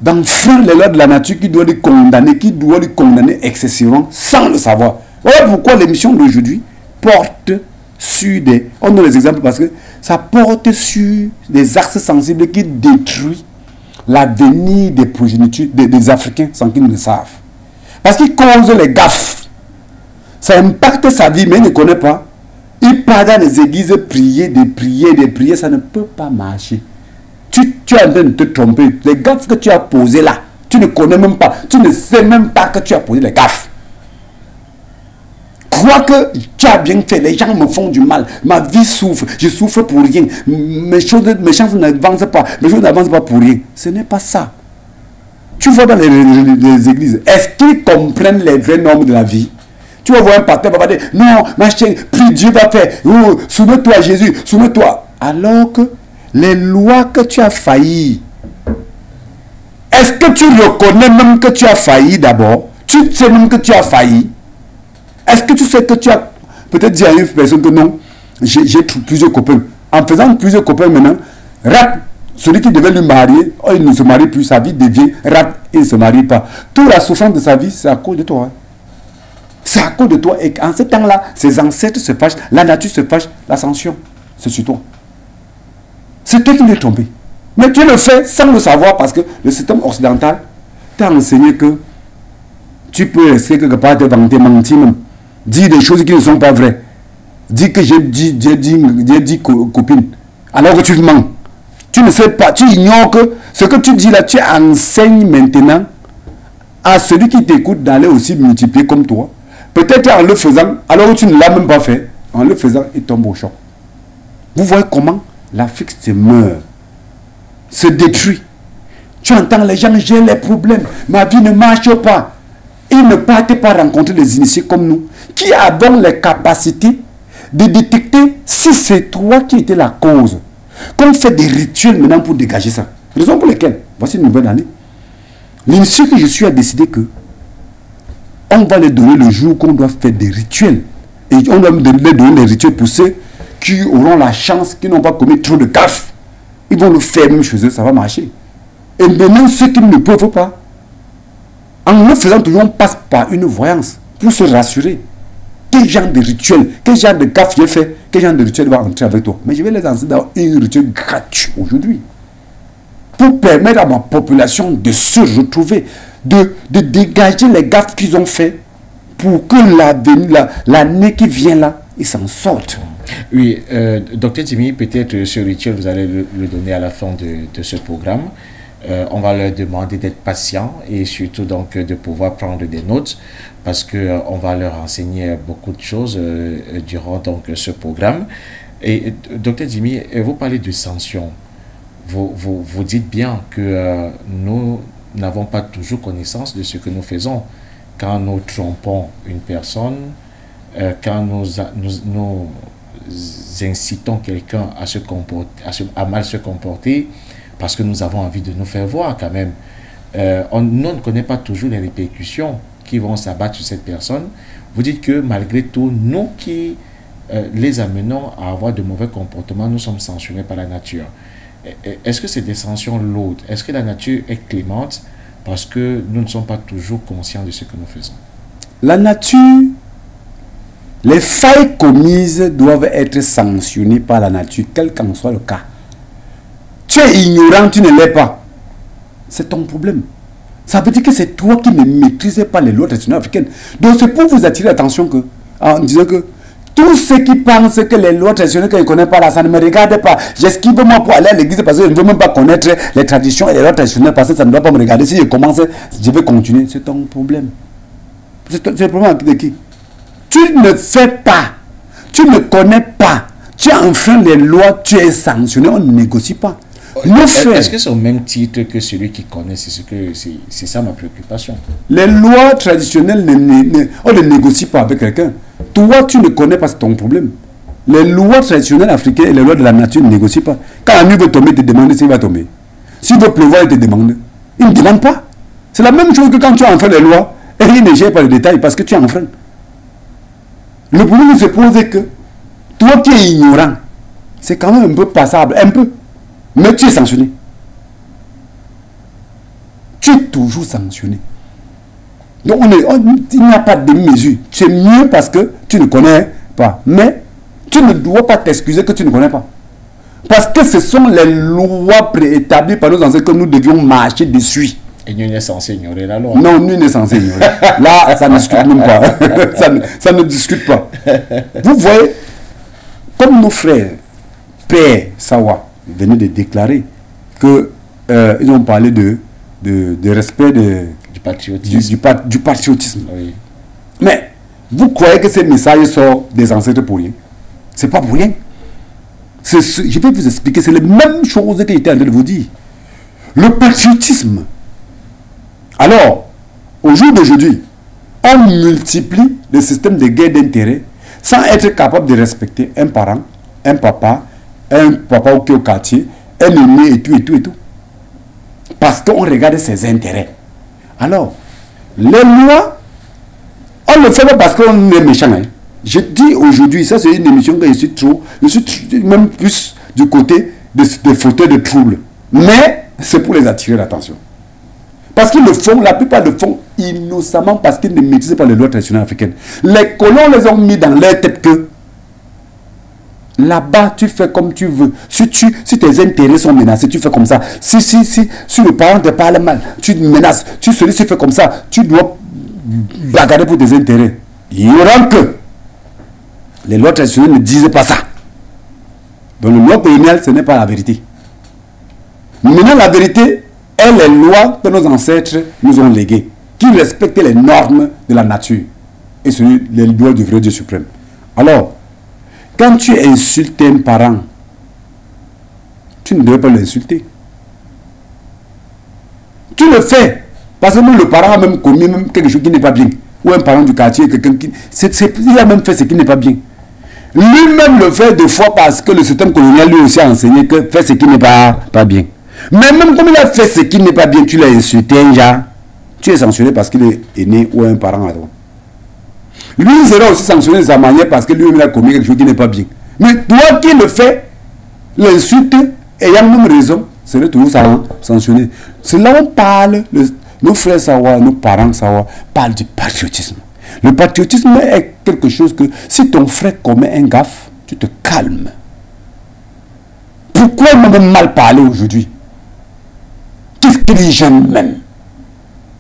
d'enfreindre les lois de la nature qui doit le condamner excessivement sans le savoir. Voilà pourquoi l'émission d'aujourd'hui porte sur des... On donne les exemples parce que ça porte sur des axes sensibles qui détruisent l'avenir des progénitures des Africains sans qu'ils ne le savent. Parce qu'ils causent les gaffes. Ça impacte sa vie, mais il ne connaît pas. Il part dans les églises prier, des prières, ça ne peut pas marcher. Tu es en train de te tromper. Les gaffes que tu as posées là, tu ne connais même pas. Tu ne sais même pas que tu as posé les gaffes. Crois que tu as bien fait, les gens me font du mal, ma vie souffre, je souffre pour rien, mes chances n'avancent pas, mes choses n'avancent pas pour rien. Ce n'est pas ça. Tu vois dans les églises, est-ce qu'ils comprennent les vraies normes de la vie? Tu vas voir un pasteur, va dire, non, machin, prie, Dieu va faire, oh, soumets-toi à Jésus, soumets-toi. Alors que les lois que tu as failli, est-ce que tu reconnais même que tu as failli d'abord? Tu sais même que tu as failli? Est-ce que tu sais que tu as peut-être dit à une personne que non, j'ai plusieurs copains. En faisant plusieurs copains maintenant, rate, celui qui devait lui marier, oh, il ne se marie plus, sa vie devient rate, il ne se marie pas. Toute la souffrance de sa vie, c'est à cause de toi. Hein. C'est à cause de toi. Et en ce temps-là, ses ancêtres se fâchent, la nature se fâche, l'ascension, c'est sur toi. C'est toi qui l'es trompé. Mais tu le fais sans le savoir parce que le système occidental t'a enseigné que tu peux rester quelque part, te vanter, mentir même. Dire des choses qui ne sont pas vraies. Dire que j'ai dit copine. Alors que tu mens. Tu ne sais pas, tu ignores que ce que tu dis là, tu enseignes maintenant à celui qui t'écoute d'aller aussi multiplier comme toi. Peut-être en le faisant, alors que tu ne l'as même pas fait, en le faisant, il tombe au choc. Vous voyez comment l'Afrique se meurt, se détruit. Tu entends les gens, j'ai les problèmes, ma vie ne marche pas. Ils ne partent pas rencontrer des initiés comme nous, qui avons les capacités de détecter si c'est toi qui étais la cause. Qu'on fait des rituels maintenant pour dégager ça. Raison pour laquelle, voici une nouvelle année. L'initié que je suis a décidé que on va les donner le jour qu'on doit faire des rituels. Et on doit les donner des rituels pour ceux qui auront la chance, qui n'ont pas commis trop de gaffes. Ils vont le faire même chez eux, ça va marcher. Et maintenant, ceux qui ne peuvent pas, en le faisant toujours, on passe par une voyance pour se rassurer. quel genre de rituel, quel genre de gaffe j'ai fait, quel genre de rituel va entrer avec toi. Mais je vais les enseigner dans un rituel gratuit aujourd'hui. Pour permettre à ma population de se retrouver, de dégager les gaffes qu'ils ont fait pour que l'année qui vient là, ils s'en sortent. Oui, Dr Jimmy, peut-être ce rituel, vous allez le donner à la fin de ce programme. On va leur demander d'être patients et surtout donc de pouvoir prendre des notes parce qu'on va leur enseigner beaucoup de choses durant donc ce programme. Et Dr Jimmy, vous parlez de sanctions. Vous dites bien que nous n'avons pas toujours connaissance de ce que nous faisons. Quand nous trompons une personne, quand nous incitons quelqu'un à se comporter, à mal se comporter, parce que nous avons envie de nous faire voir quand même. Nous ne connaissons pas toujours les répercussions qui vont s'abattre sur cette personne. Vous dites que malgré tout, nous qui les amenons à avoir de mauvais comportements, nous sommes sanctionnés par la nature. Est-ce que c'est des sanctions lourdes? Est-ce que la nature est clémente parce que nous ne sommes pas toujours conscients de ce que nous faisons? La nature, les failles commises doivent être sanctionnées par la nature, quel qu'en soit le cas. Tu es ignorant, tu ne l'es pas. C'est ton problème. Ça veut dire que c'est toi qui ne maîtrises pas les lois traditionnelles africaines. Donc c'est pour vous attirer l'attention que, en disant que tous ceux qui pensent que les lois traditionnelles qu'ils ne connaissent pas là, ça ne me regarde pas. J'esquive moi pour aller à l'église parce que je ne veux même pas connaître les traditions et les lois traditionnelles parce que ça ne doit pas me regarder. Si je commence, je vais continuer. C'est ton problème. C'est le problème de qui? Tu ne fais pas. Tu ne connais pas. Tu enfreins les lois, tu es sanctionné. On ne négocie pas. Est-ce que c'est au même titre que celui qui connaît? C'est ça ma préoccupation. Les lois traditionnelles, on ne négocie pas avec quelqu'un. Toi, tu ne connais pas, c'est ton problème. Les lois traditionnelles africaines et les lois de la nature ne négocient pas. Quand la nuit veut tomber, il te demande s'il va tomber. S'il veut pleuvoir, il te demande. Il ne demande pas. C'est la même chose que quand tu enfreins les lois et il ne gère pas les détails parce que tu enfreins. Le problème se pose que toi qui es ignorant, c'est quand même un peu passable, un peu. Mais tu es sanctionné. Tu es toujours sanctionné. Donc il n'y a pas de mesure. C'est mieux parce que tu ne connais pas. Mais tu ne dois pas t'excuser que tu ne connais pas. Parce que ce sont les lois préétablies par nos ancêtres que nous devions marcher dessus. Et nul n'est censé ignorer la loi. Non, nul n'est censé ignorer. Là, ça ne discute même pas. ça ne discute pas. Vous voyez, comme nos frères, Père Sawa, venaient de déclarer qu'ils ont parlé de respect du patriotisme. Du patriotisme. Oui. Mais vous croyez que ces messages sont des ancêtres pour rien? C'est pas pour rien. Je vais vous expliquer, c'est les mêmes choses que j'étais en train de vous dire. Le patriotisme. Alors, au jour d'aujourd'hui, on multiplie le système de guerre d'intérêt sans être capable de respecter un parent, un papa qui est au quartier, un aîné et tout. Parce qu'on regarde ses intérêts. Alors, les lois, on ne le fait pas parce qu'on est méchant. Hein. Je dis aujourd'hui, ça c'est une émission que je suis même plus du côté des fauteurs de troubles. Mais c'est pour les attirer l'attention. Parce qu'ils le font, la plupart le font innocemment parce qu'ils ne maîtrisent pas les lois traditionnelles africaines. Les colons les ont mis dans leur tête que là-bas, tu fais comme tu veux. Si tes intérêts sont menacés, tu fais comme ça. Si le parent te parle mal, tu menaces. Si celui-ci fait comme ça, tu dois bagarrer pour tes intérêts. Ignorant que les lois traditionnelles ne disent pas ça. Donc le loi coloniale, ce n'est pas la vérité. Maintenant, la vérité est les lois que nos ancêtres nous ont léguées, qui respectent les normes de la nature et les lois du vrai Dieu suprême. Alors, quand tu insultes un parent, tu ne devrais pas l'insulter. Tu le fais parce que même le parent a même commis même quelque chose qui n'est pas bien. Ou un parent du quartier, quelqu'un qui... il a même fait ce qui n'est pas bien. Lui-même le fait deux fois parce que le système colonial lui aussi a enseigné que fait ce qui n'est pas bien. Mais même comme il a fait ce qui n'est pas bien, tu l'as insulté un genre, tu es sanctionné parce qu'il est né ou un parent à toi. Lui, il sera aussi sanctionné de sa manière parce que lui-même a commis quelque chose qui n'est pas bien. Mais toi qui le fais, l'insulte, ayant même raison, serait toujours sanctionné. C'est là où on parle, nos frères Sawa, nos parents Sawa, parlent du patriotisme. Le patriotisme est quelque chose que si ton frère commet un gaffe, tu te calmes. Pourquoi même mal parler aujourd'hui? Qu'est-ce qu'il dit jeune même?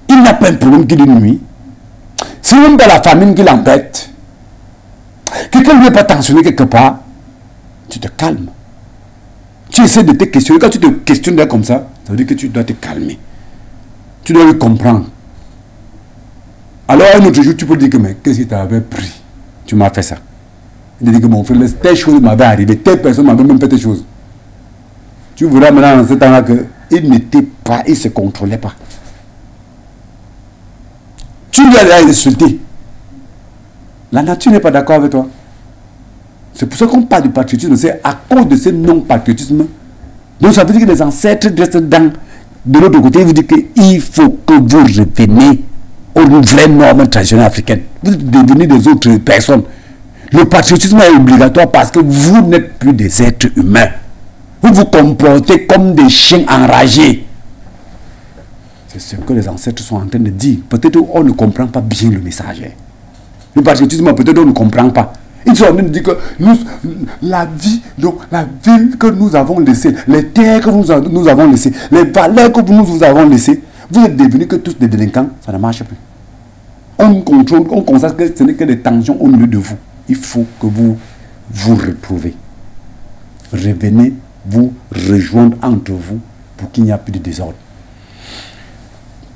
Il n'a pas un problème qui lui nuit. C'est même pas la famine qui l'embête. Quelqu'un ne veut pas tensionner quelque part, tu te calmes. Tu essaies de te questionner. Quand tu te questionnes comme ça veut dire que tu dois te calmer. Tu dois le comprendre. Alors un autre jour, tu peux dire que mais qu'est-ce qui t'avait pris? Tu m'as fait ça. Il dit que mon frère, telle chose m'avait arrivé, telle personne m'avait même fait telle chose. Tu verras maintenant dans ce temps-là qu'il n'était pas, il ne se contrôlait pas. Tu lui as insulté. La nature n'est pas d'accord avec toi. C'est pour ça qu'on parle du patriotisme. C'est à cause de ce non-patriotisme. Donc ça veut dire que les ancêtres restent de l'autre côté. Ils vous disent qu'il faut que vous reveniez aux vraies normes traditionnelles africaines. Vous êtes devenus des autres personnes. Le patriotisme est obligatoire parce que vous n'êtes plus des êtres humains. Vous vous comportez comme des chiens enragés. C'est ce que les ancêtres sont en train de dire. Peut-être on ne comprend pas bien le message. Le patriotisme, peut-être on ne comprend pas. Ils sont en train de dire que nous, la vie, donc la ville que nous avons laissée, les terres que nous avons laissées, les valeurs que nous vous avons laissées, vous êtes devenus que tous des délinquants, ça ne marche plus. On contrôle, on constate que ce n'est que des tensions au milieu de vous. Il faut que vous vous retrouvez. Revenez vous rejoindre entre vous pour qu'il n'y ait plus de désordre.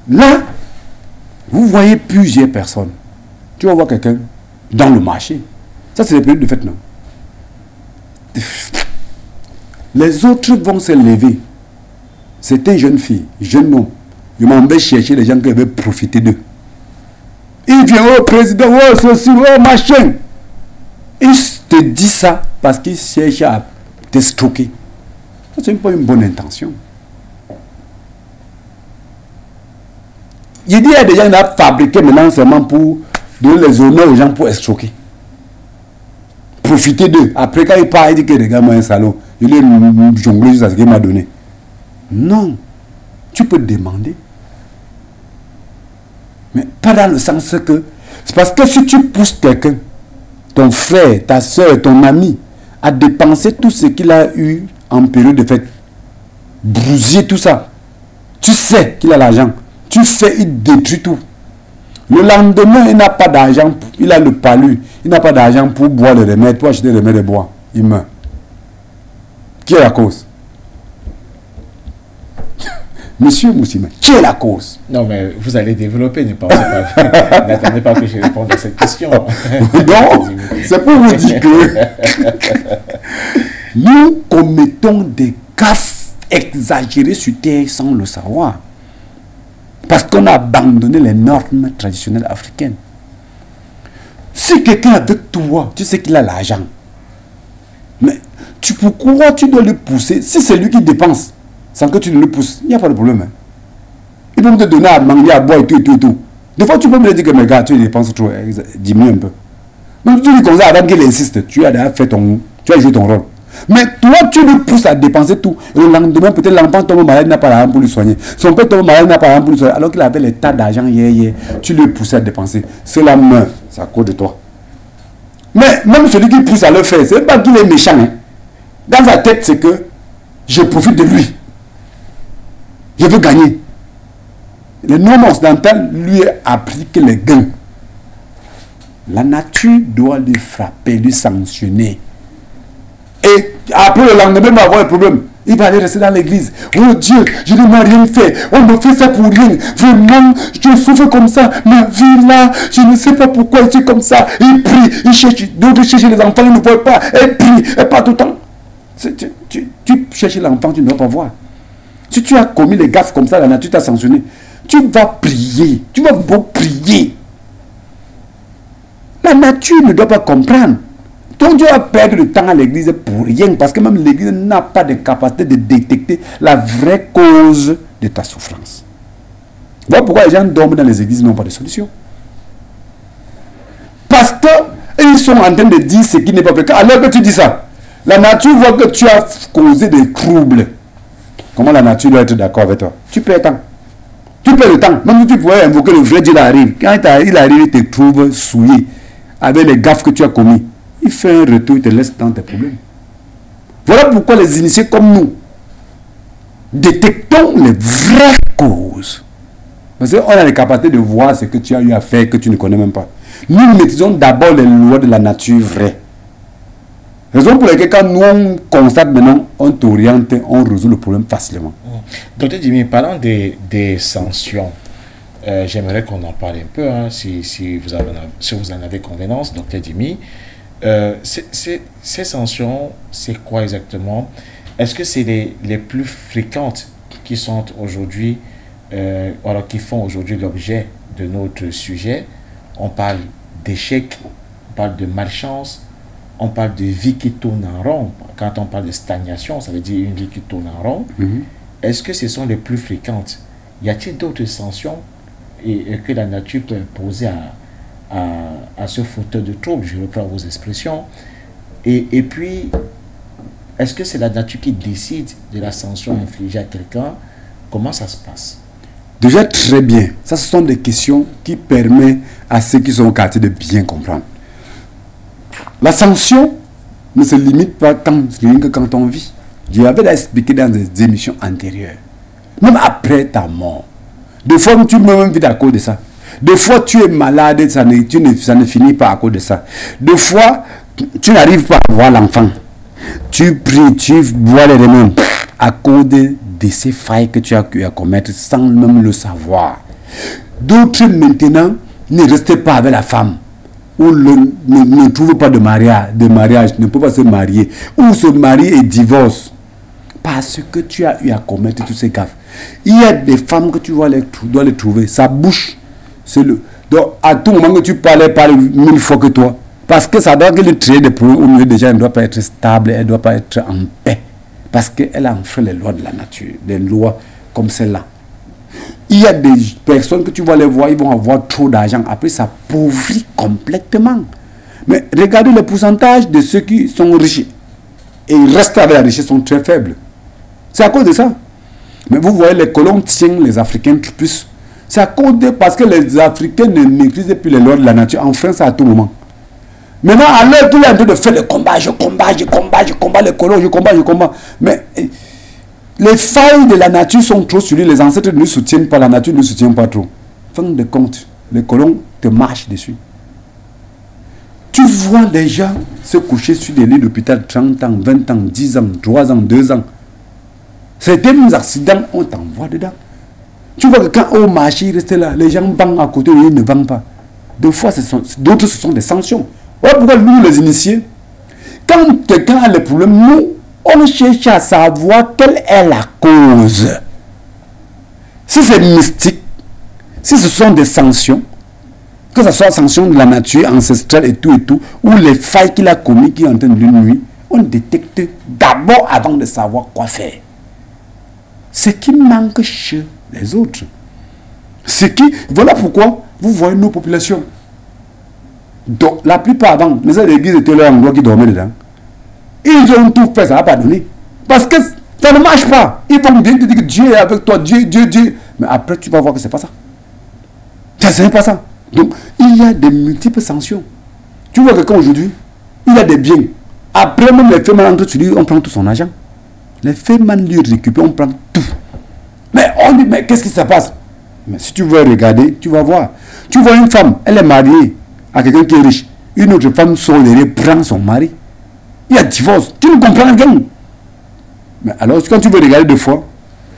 Là, vous voyez plusieurs personnes. Tu vas voir quelqu'un dans le marché. Ça, c'est les périodes de fête, non? Les autres vont se lever. C'était jeune fille, jeune homme. Je m'en vais chercher les gens qui avaient profité d'eux. Il vient, oh président, oh ceci, oh machin. Il te dit ça parce qu'il cherche à te stocker. Ça, c'est pas une bonne intention. Il dit, il y a des gens qui ont fabriqué maintenant seulement pour donner les honneurs aux gens pour escroquer. Profiter d'eux. Après, quand il part, il dit que les gars, moi, un salon, je l'ai jonglé jusqu'à ce qu'il m'a donné. Non. Tu peux demander. Mais pas dans le sens que... C'est parce que si tu pousses quelqu'un, ton frère, ta soeur, ton ami, à dépenser tout ce qu'il a eu en période de fête, brouiller tout ça, tu sais qu'il a l'argent, tu fais, il détruit tout. Le lendemain, il n'a pas d'argent, il a le palu, il n'a pas d'argent pour boire le remède, pour acheter le remède de boire. Il meurt. Qui est la cause? Monsieur Moussima, qui est la cause? Non, mais vous allez développer, ne pensez pas. N'attendez pas que je réponde à cette question. Non, c'est pour vous dire que nous commettons des gaffes exagérées sur terre sans le savoir. Parce qu'on a abandonné les normes traditionnelles africaines. Si quelqu'un est avec toi, tu sais qu'il a l'argent. Mais pourquoi tu dois le pousser? Si c'est lui qui dépense, sans que tu ne le pousses, il n'y a pas de problème. Hein. Il peut te donner à manger, à boire et tout et tout et tout. Des fois, tu peux me dire que mes gars, tu dépenses trop, diminue un peu. Donc tu dis comme ça, avant qu'il insiste, tu as déjà fait tu as joué ton rôle. Mais toi, tu le pousses à dépenser tout. Et le lendemain, peut-être l'enfant tombe malade, il n'a pas l'argent pour le soigner. Son père tombe malade, il n'a pas l'argent pour le soigner. Alors qu'il avait les tas d'argent hier, tu le pousses à dépenser. Cela meurt, c'est à cause de toi. Mais même celui qui pousse à le faire, c'est pas qu'il est méchant. Hein. Dans sa tête, c'est que je profite de lui. Je veux gagner. Les normes occidentales lui appliquent les gains. La nature doit lui frapper, lui sanctionner. Et après le lendemain, il va avoir un problème. Il va aller rester dans l'église. Oh Dieu, je ne m'ai rien fait. On me fait ça pour rien. Vraiment, je souffre comme ça. Ma vie là, je ne sais pas pourquoi je suis comme ça. Il prie, il cherche. D'autres cherchent les enfants, ils ne voient pas. Elle prie, elle pas tout le temps. Tu cherches l'enfant, tu ne dois pas voir. Si tu as commis les gaffes comme ça, la nature t'a sanctionné. Tu vas prier. Tu vas beaucoup prier. La nature ne doit pas comprendre. Donc tu vas perdre le temps à l'église pour rien. Parce que même l'église n'a pas de capacité de détecter la vraie cause de ta souffrance. Voilà pourquoi les gens dorment dans les églises, n'ont pas de solution. Parce qu'ils sont en train de dire ce qui n'est pas vrai. Alors que tu dis ça, la nature voit que tu as causé des troubles. Comment la nature doit être d'accord avec toi? Tu perds temps. Tu perds le temps. Même si tu pourrais invoquer le vrai Dieu, il arrive. Quand il arrive, il te trouve souillé avec les gaffes que tu as commis. Il fait un retour, il te laisse dans tes problèmes. Voilà pourquoi les initiés comme nous détectons les vraies causes. Parce qu'on a la capacité de voir ce que tu as eu à faire que tu ne connais même pas. Nous maîtrisons d'abord les lois de la nature vraie. Raison pour laquelle quand nous on constate maintenant, on t'oriente, on résout le problème facilement. Docteur Dimi, parlant des sanctions, j'aimerais qu'on en parle un peu, hein, si vous en avez convenance, docteur Dimi. Ces sanctions, c'est quoi exactement? Est-ce que c'est les plus fréquentes qui sont aujourd'hui, alors qui font aujourd'hui l'objet de notre sujet? On parle d'échec, on parle de malchance, on parle de vie qui tourne en rond. Quand on parle de stagnation, ça veut dire une vie qui tourne en rond. Est-ce que ce sont les plus fréquentes? Y a-t-il d'autres sanctions que la nature peut imposer à ce fauteur de troubles? Je reprends vos expressions. Et puis, est-ce que c'est la nature qui décide de la sanction infligée à quelqu'un? Comment ça se passe? Déjà très bien. Ça, ce sont des questions qui permettent à ceux qui sont au quartier de bien comprendre. La sanction ne se limite pas quand on vit. Je l'avais expliqué dans des émissions antérieures. Même après ta mort. Des fois, tu meurs même vite à cause de ça. Des fois, tu es malade, ça ne finit pas à cause de ça. Des fois, tu n'arrives pas à voir l'enfant. Tu pries, tu bois les remèdes à cause de ces failles que tu as eu à commettre sans même le savoir. D'autres maintenant ne restent pas avec la femme ou ne trouvent pas de mariage, ne peut pas se marier, ou se marient et divorcent parce que tu as eu à commettre tous ces gaffes. Il y a des femmes que tu dois les trouver, sa bouche, donc à tout moment que tu parles 1000 fois que toi, parce que ça doit créer des problèmes au milieu des gens. Elle ne doit pas être stable, elle ne doit pas être en paix. Parce qu'elle a enfreint les lois de la nature, des lois comme celle-là. Il y a des personnes que tu vas les voir, ils vont avoir trop d'argent. Après, ça appauvrit complètement. Mais regardez le pourcentage de ceux qui sont riches et ils restent avec la richesse sont très faibles. C'est à cause de ça. Mais vous voyez, les colons tiennent les Africains plus. C'est à cause de parce que les Africains ne maîtrisent plus les lois de la nature. Enfreignent ça à tout moment. Maintenant, à l'heure, tout le monde de faire le combat, je combat les colons, je combat. Mais les failles de la nature sont trop sur lui. Les ancêtres ne nous soutiennent pas, la nature ne nous soutient pas trop. Fin de compte, les colons te marchent dessus. Tu vois les gens se coucher sur des lits d'hôpital 30 ans, 20 ans, 10 ans, 3 ans, 2 ans. Certains accidents, on t'envoie dedans. Tu vois que quand au marché, ils restent là, les gens vendent à côté, ils ne vendent pas. D'autres, ce sont des sanctions. Voilà pourquoi nous, les initiés, quand quelqu'un a des problèmes, nous, on cherche à savoir quelle est la cause. Si c'est mystique, si ce sont des sanctions, que ce soit sanctions de la nature ancestrale et tout, ou les failles qu'il a commises qui entraînent d'une nuit, on détecte d'abord avant de savoir quoi faire. Ce qui manque chez les autres. Voilà pourquoi vous voyez nos populations. Donc, la plupart avant, les églises étaient là en droit qui dormaient dedans. Ils ont tout fait, ça n'a pas donné. Parce que ça ne marche pas. Ils vont bien te dire que Dieu est avec toi, Dieu. Mais après, tu vas voir que ce n'est pas ça. Ce n'est pas ça. Donc, il y a des multiples sanctions. Tu vois quelqu'un aujourd'hui, il a des biens. Après, même les femmes entre sur lui, on prend tout son argent. Les femmes lui récupèrent, on prend tout. Mais on dit, mais qu'est-ce qui se passe? Mais si tu veux regarder, tu vas voir. Tu vois une femme, elle est mariée à quelqu'un qui est riche. Une autre femme sort derrière, prend son mari. Il y a divorce. Tu ne comprends rien. Mais alors, quand tu veux regarder deux fois,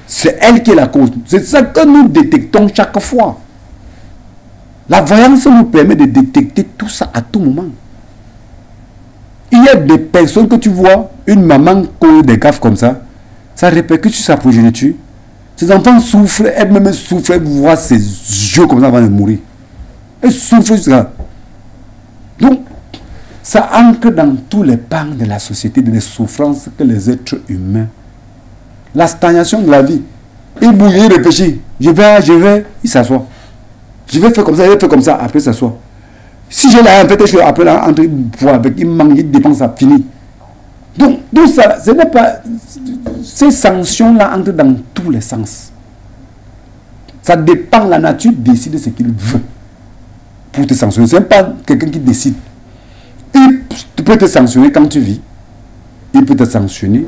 c'est elle qui est la cause. C'est ça que nous détectons chaque fois. La voyance nous permet de détecter tout ça à tout moment. Il y a des personnes que tu vois, une maman qui a des gaffes comme ça répercute sur sa progéniture. Ses enfants souffrent, elle-même souffre, elle voit ses yeux comme ça avant de mourir. Elle souffre jusqu'à. Donc, ça ancre dans tous les pans de la société, des souffrances que les êtres humains. La stagnation de la vie. Il bouille, il réfléchit. Je vais, il s'assoit. Je vais faire comme ça, il fait comme ça, après il s'assoit. Si j'ai la fait, je vais après entrer avec, il manque, il dépense, ça finit. Donc ça, ce n'est pas. Ces sanctions-là entrent dans tous les sens. Ça dépend, la nature décide ce qu'il veut pour te sanctionner. Ce n'est pas quelqu'un qui décide. Il peut te sanctionner quand tu vis. Il peut te sanctionner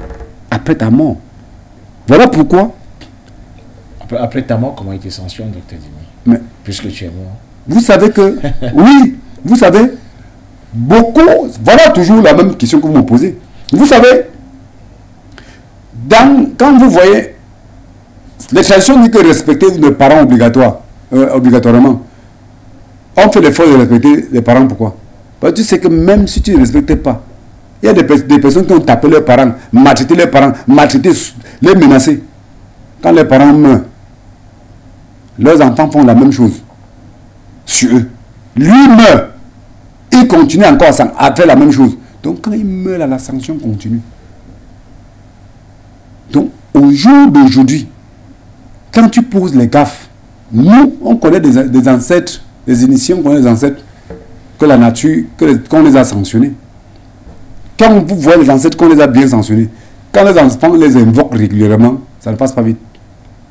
après ta mort. Voilà pourquoi. Après ta mort, comment il te sanctionne, docteur Dimi? Mais, puisque tu es mort. Vous savez que, oui, vous savez, beaucoup, voilà toujours la même question que vous me posez. Vous savez, quand vous voyez, les traditions disent que respecter les parents obligatoirement. On fait l'effort de respecter les parents, pourquoi? Parce que tu sais que même si tu ne respectes pas, il y a des personnes qui ont tapé leurs parents, maltraité leurs parents, maltraité, les menacés. Quand les parents meurent, leurs enfants font la même chose sur eux. Lui meurt, il continue encore à faire la même chose. Donc quand il meurt, là, la sanction continue. Donc au jour d'aujourd'hui, quand tu poses les gaffes, nous, on connaît des ancêtres, des initiés, on connaît des ancêtres que la nature, qu'on les a sanctionnés. Quand vous voyez les ancêtres qu'on les a bien sanctionnés, quand les enfants les invoquent régulièrement, ça ne passe pas vite.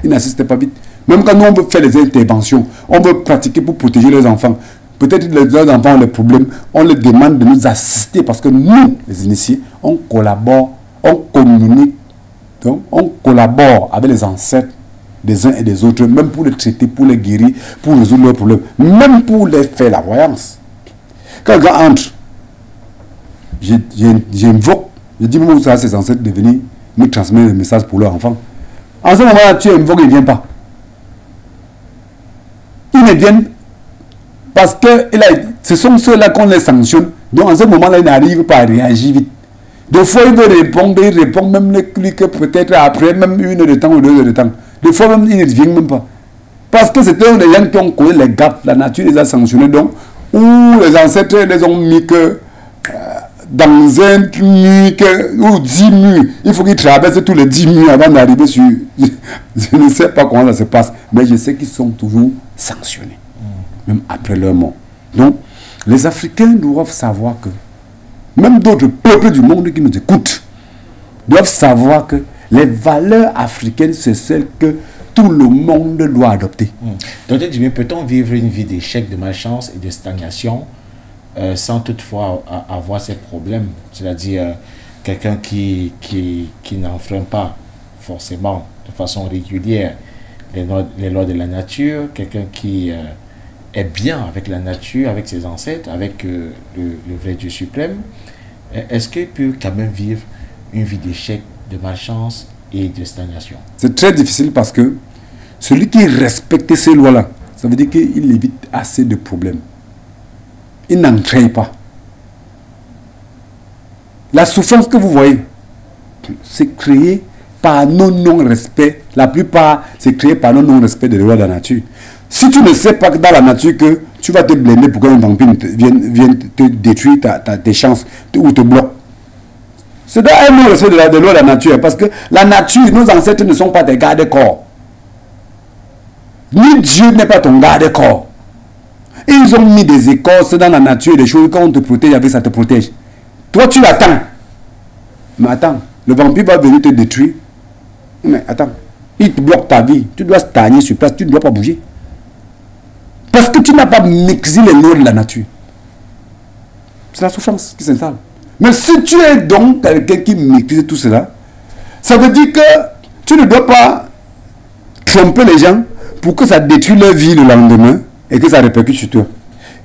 Ils n'assistent pas vite. Même quand nous, on veut faire des interventions, on veut pratiquer pour protéger les enfants. Peut-être que les enfants ont des problèmes, on les demande de nous assister parce que nous, les initiés, on collabore, on communique, donc on collabore avec les ancêtres des uns et des autres, même pour les traiter, pour les guérir, pour résoudre leurs problèmes, même pour les faire la voyance. Quand le gars entre, j'invoque, je dis même à ses ancêtres de venir me transmettre des messages pour leurs enfants. En ce moment-là, tu invoques, il ne vient pas. Ils ne viennent parce que ce sont ceux-là qu'on les sanctionne. Donc en ce moment-là, ils n'arrivent pas à réagir vite. Des fois, ils veulent répondre, ils répondent même les clics peut-être après, même 1 heure de temps ou 2 heures de temps. Des fois, même, ils ne viennent même pas. Parce que c'était des gens qui ont connu les gaffes, la nature les a sanctionnés. Donc, où les ancêtres les ont mis que dans un mur ou 10 murs, il faut qu'ils traversent tous les 10 murs avant d'arriver sur... Je ne sais pas comment ça se passe, mais je sais qu'ils sont toujours sanctionnés, même après leur mort. Donc, les Africains doivent savoir que, même d'autres peuples du monde qui nous écoutent, doivent savoir que les valeurs africaines, c'est celles que tout le monde doit adopter. Donc, peut-on vivre une vie d'échec, de malchance et de stagnation sans toutefois avoir ces problèmes? C'est-à-dire quelqu'un qui n'enfreint pas forcément de façon régulière les lois de la nature, quelqu'un qui est bien avec la nature, avec ses ancêtres, avec le vrai Dieu suprême. Est-ce qu'il peut quand même vivre une vie d'échec, de malchance et de stagnation? C'est très difficile parce que celui qui respecte ces lois-là, ça veut dire qu'il évite assez de problèmes. Il n'entraîne pas. La souffrance que vous voyez, c'est créé par nos non-respect. La plupart, c'est créé par nos non-respect des lois de la nature. Si tu ne sais pas que dans la nature que tu vas te blender pour qu'un vampire vienne te détruire tes chances ou te bloque, c'est dans un non-respect des lois de la nature. Parce que la nature, nos ancêtres ne sont pas des garde-corps. Ni Dieu n'est pas ton garde-corps. Ils ont mis des écorces dans la nature, des choses, quand on te protège avec ça te protège. Toi tu l'attends. Mais attends, le vampire va venir te détruire. Mais attends, il te bloque ta vie. Tu dois stagner sur place, tu ne dois pas bouger. Parce que tu n'as pas maîtrisé les lois de la nature. C'est la souffrance qui s'installe. Mais si tu es donc quelqu'un qui maîtrise tout cela, ça veut dire que tu ne dois pas tromper les gens pour que ça détruise leur vie le lendemain et que ça répercute sur toi.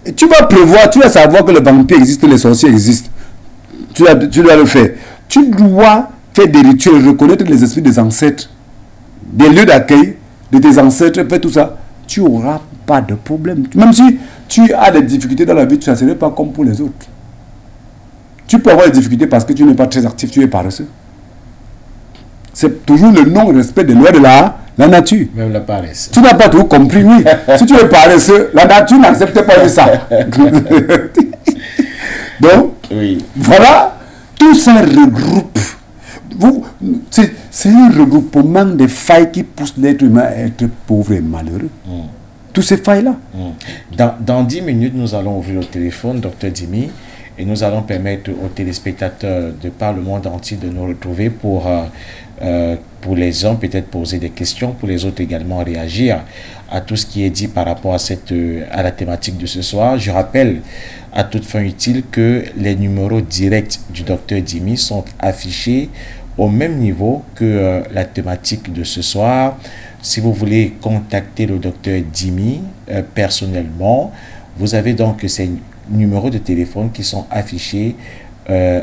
Et tu vas prévoir, tu vas savoir que le vampire existe, les sorciers existent. Tu dois le faire. Tu dois faire des rituels, reconnaître les esprits des ancêtres, des lieux d'accueil de tes ancêtres, faire tout ça. Tu n'auras pas de problème. Même si tu as des difficultés dans la vie, tu ne seras pas comme pour les autres. Tu peux avoir des difficultés parce que tu n'es pas très actif, tu es paresseux. C'est toujours le non-respect des lois de la nature. Même la paresse. Tu n'as pas tout compris, oui. Si tu es paresseux, la nature n'accepte pas ça. Donc, oui. Voilà, tout ça regroupe. C'est un regroupement de failles qui poussent l'être humain à être pauvre et malheureux. Tous ces failles-là. Dans 10 minutes, nous allons ouvrir le téléphone, docteur Dimi. et nous allons permettre aux téléspectateurs de par le monde entier de nous retrouver pour les uns peut-être poser des questions, pour les autres également réagir à tout ce qui est dit par rapport à la thématique de ce soir. Je rappelle à toute fin utile que les numéros directs du docteur Dimi sont affichés au même niveau que la thématique de ce soir. Si vous voulez contacter le docteur Dimi personnellement, vous avez donc ces numéros de téléphone qui sont affichés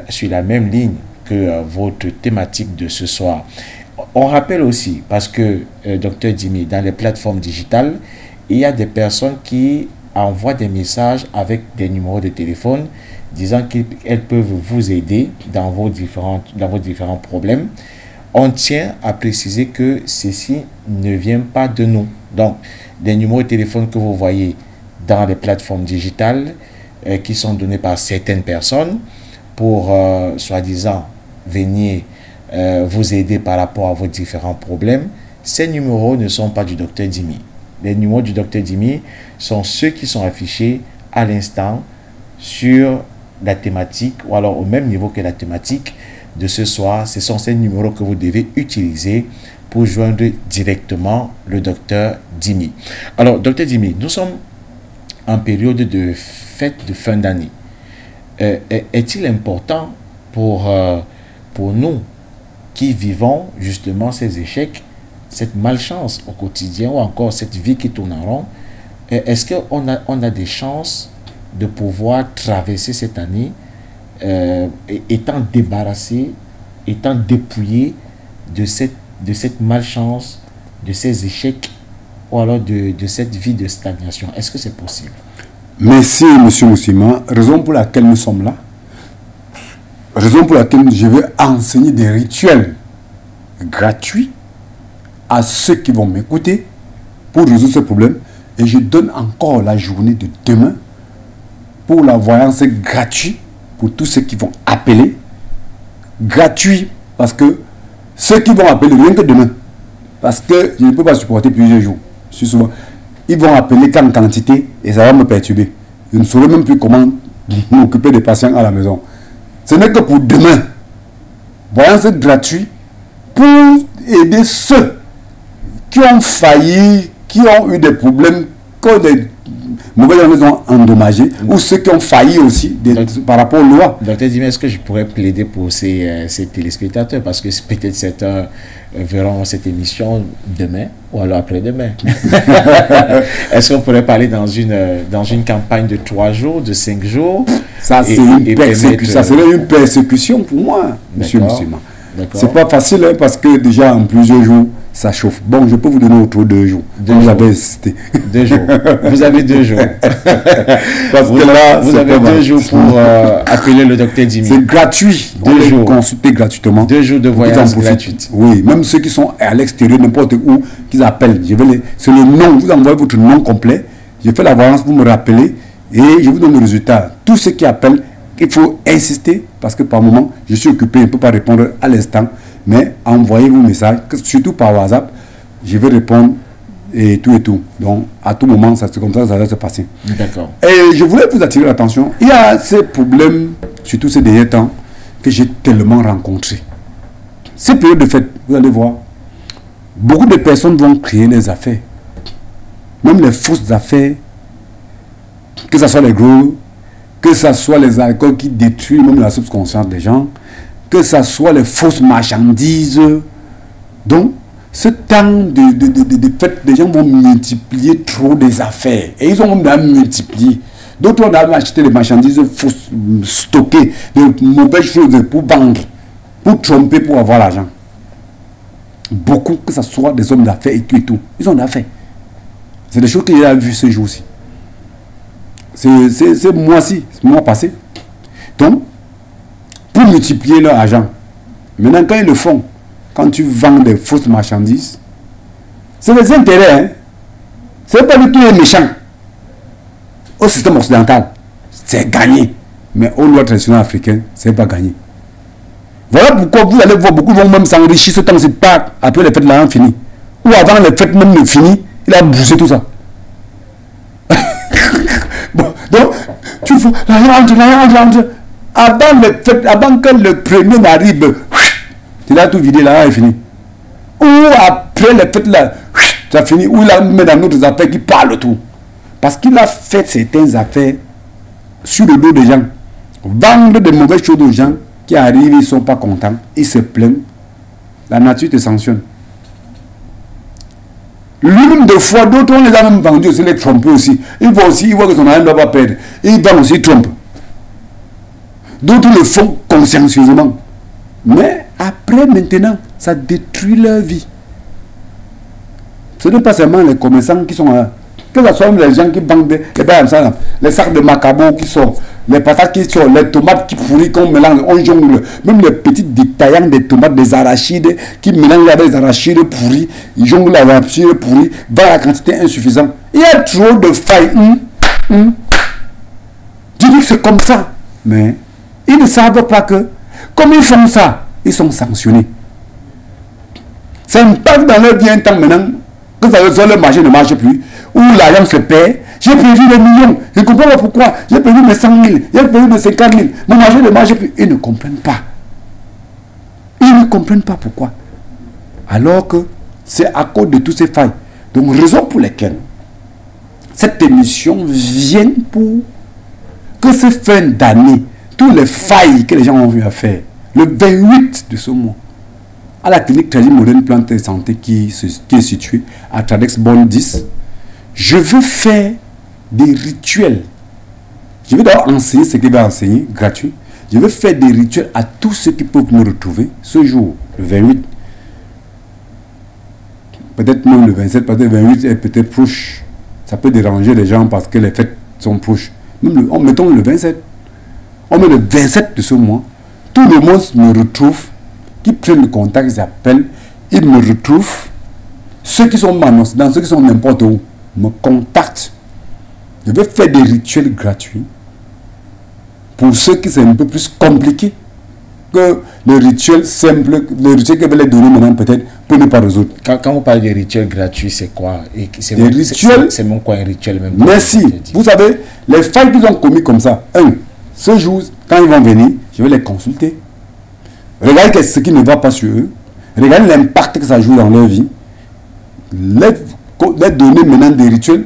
sur la même ligne que votre thématique de ce soir. On rappelle aussi, parce que docteur Dimi, dans les plateformes digitales, il y a des personnes qui envoient des messages avec des numéros de téléphone disant qu'elles peuvent vous aider dans vos différents problèmes. On tient à préciser que ceci ne vient pas de nous. Donc, des numéros de téléphone que vous voyez dans les plateformes digitales qui sont donnés par certaines personnes pour, soi-disant, venir vous aider par rapport à vos différents problèmes, ces numéros ne sont pas du docteur Dimi. Les numéros du docteur Dimi sont ceux qui sont affichés à l'instant sur la thématique, ou alors au même niveau que la thématique de ce soir. Ce sont ces numéros que vous devez utiliser pour joindre directement le docteur Dimi. Alors, docteur Dimi, nous sommes en période de fête de fin d'année. Est-il important pour nous qui vivons justement ces échecs, cette malchance au quotidien ou encore cette vie qui tourne en rond, est-ce qu'on a des chances de pouvoir traverser cette année étant débarrassé, étant dépouillé de cette malchance, de ces échecs ou alors de cette vie de stagnation? Est-ce que c'est possible? Merci, M. Moussima. Raison pour laquelle nous sommes là. Raison pour laquelle je vais enseigner des rituels gratuits à ceux qui vont m'écouter pour résoudre ce problème. Et je donne encore la journée de demain pour la voyance gratuite pour tous ceux qui vont appeler. Gratuit parce que ceux qui vont appeler rien que demain. Parce que je ne peux pas supporter plusieurs jours. Souvent, ils vont appeler qu'en quantité et ça va me perturber. Je ne saurais même plus comment m'occuper des patients à la maison. Ce n'est que pour demain. Voyance gratuit pour aider ceux qui ont failli, qui ont eu des problèmes, qui ont des mauvaises raisons endommagées, ou ceux qui ont failli aussi par rapport aux lois. Docteur Dimi, est-ce que je pourrais plaider pour ces téléspectateurs, parce que peut-être certains verront cette émission demain ou alors après-demain. Est-ce qu'on pourrait parler dans une campagne de 3 jours, de 5 jours? Ça, c'est une persécution. Ça serait une persécution pour moi, monsieur Moussima. C'est pas facile, hein, parce que déjà en plusieurs jours, ça chauffe. Bon, je peux vous donner autour de 2 jours. 2 jours. J'avais insisté. 2 jours. Vous avez 2 jours. Parce que là, vous avez 2 jours pour appeler le docteur Dimi. C'est gratuit. 2 jours. Consulter gratuitement. 2 jours de voyage gratuit. Oui, même ceux qui sont à l'extérieur, n'importe où, qu'ils appellent. C'est le nom. Vous envoyez votre nom complet. Je fais la voyance, vous me rappelez et je vous donne le résultat. Tous ceux qui appellent, il faut insister parce que par moment, je suis occupé, je ne peux pas répondre à l'instant. Mais envoyez vos messages, surtout par WhatsApp, je vais répondre et tout. Donc, à tout moment, c'est comme ça va se passer. D'accord. Et je voulais vous attirer l'attention. Il y a ces problèmes, surtout ces derniers temps, que j'ai tellement rencontrés. Ces périodes de fête, vous allez voir, beaucoup de personnes vont créer les affaires. Même les fausses affaires, que ce soit les gros, que ce soit les alcools qui détruisent même la subconscience des gens, que ce soit les fausses marchandises. Donc, ce temps de fête, les gens vont multiplier trop des affaires. Et ils ont même multiplié. D'autres ont acheté des marchandises fausses, stockées, de mauvaises choses pour vendre, pour tromper, pour avoir l'argent. Beaucoup, que ce soit des hommes d'affaires et tout. Ils ont d'affaires. C'est des choses que j'ai vues ce jour-ci. C'est mois-ci, ce mois passé. Donc, pour multiplier leur argent. Maintenant, quand ils le font, quand tu vends des fausses marchandises, c'est des intérêts. Hein? C'est pas du tout les méchants. Au système occidental, c'est gagné. Mais aux lois traditionnelles africaines, c'est pas gagné. Voilà pourquoi vous allez voir, beaucoup vont même s'enrichir ce temps, c'est pas après les fêtes de l'argent fini. Ou avant les fêtes même de fini, il a bougé tout ça. Bon, donc, tu vois, l'argent entre. avant que le premier n'arrive, il a tout vidé là, il fini. Ou après les fêtes là, ça finit, ou il a mis dans d'autres affaires qui parlent tout. Parce qu'il a fait certaines affaires sur le dos des gens. Vendre de mauvaises choses aux gens qui arrivent, ils ne sont pas contents, ils se plaignent. La nature te sanctionne. L'une de fois, d'autres, on les a même vendus aussi, les tromper aussi. Ils voient aussi, ils voient que son argent ne doit pas perdre. Ils vendent aussi, ils trompent. D'autres le font consciencieusement. Mais après, maintenant, ça détruit leur vie. Ce n'est pas seulement les commerçants qui sont là. Que ce soit les gens qui vendent les sacs de macabo qui sortent, les patates qui sortent, les tomates qui pourrissent, qu'on mélange, on jongle. Même les petits détaillants des tomates, des arachides qui mélangent avec des arachides pourris, ils jonglent les arachides pourris, dans la quantité insuffisante. Il y a trop de failles. Je dis que c'est comme ça. Mais ils ne savent pas que, comme ils font ça, ils sont sanctionnés. Ça impacte dans leur vie un temps maintenant, que ça, le marché ne marche plus, où l'argent se perd. J'ai perdu des millions, je ne comprends pas pourquoi. J'ai perdu mes 100 000, j'ai perdu mes 50 000, mon marché ne marche plus. Ils ne comprennent pas. Ils ne comprennent pas pourquoi. Alors que c'est à cause de toutes ces failles. Donc, raison pour laquelle cette émission vient pour que cette fin d'année, toutes les failles que les gens ont vu à faire, le 28 de ce mois, à la clinique traditionnelle moderne plante et santé qui est située à Tradex Bonne 10, je veux faire des rituels. Je vais d'abord enseigner ce qu'il va enseigner, gratuit. Je veux faire des rituels à tous ceux qui peuvent me retrouver ce jour, le 28. Peut-être même le 27, peut-être le 28 est peut-être proche. Ça peut déranger les gens parce que les fêtes sont proches. Même mettons le 27. On met le 27 de ce mois. Tout le monde me retrouve, qui prennent le contact, ils appellent, ils me retrouvent. Ceux qui sont manos, dans ceux qui sont n'importe où, me contactent. Je vais faire des rituels gratuits. Pour ceux qui c'est un peu plus compliqué que le rituel simple, le rituel que je vais les donner maintenant peut-être pour ne pas résoudre. Quand vous parlez de rituels gratuits, c'est quoi? C'est même quoi un rituel même? Merci. Vous savez, les failles qu'ils ont commis comme ça, ce jour, quand ils vont venir, je vais les consulter. Regardez ce qui ne va pas sur eux. Regardez l'impact que ça joue dans leur vie. Les donner maintenant des rituels.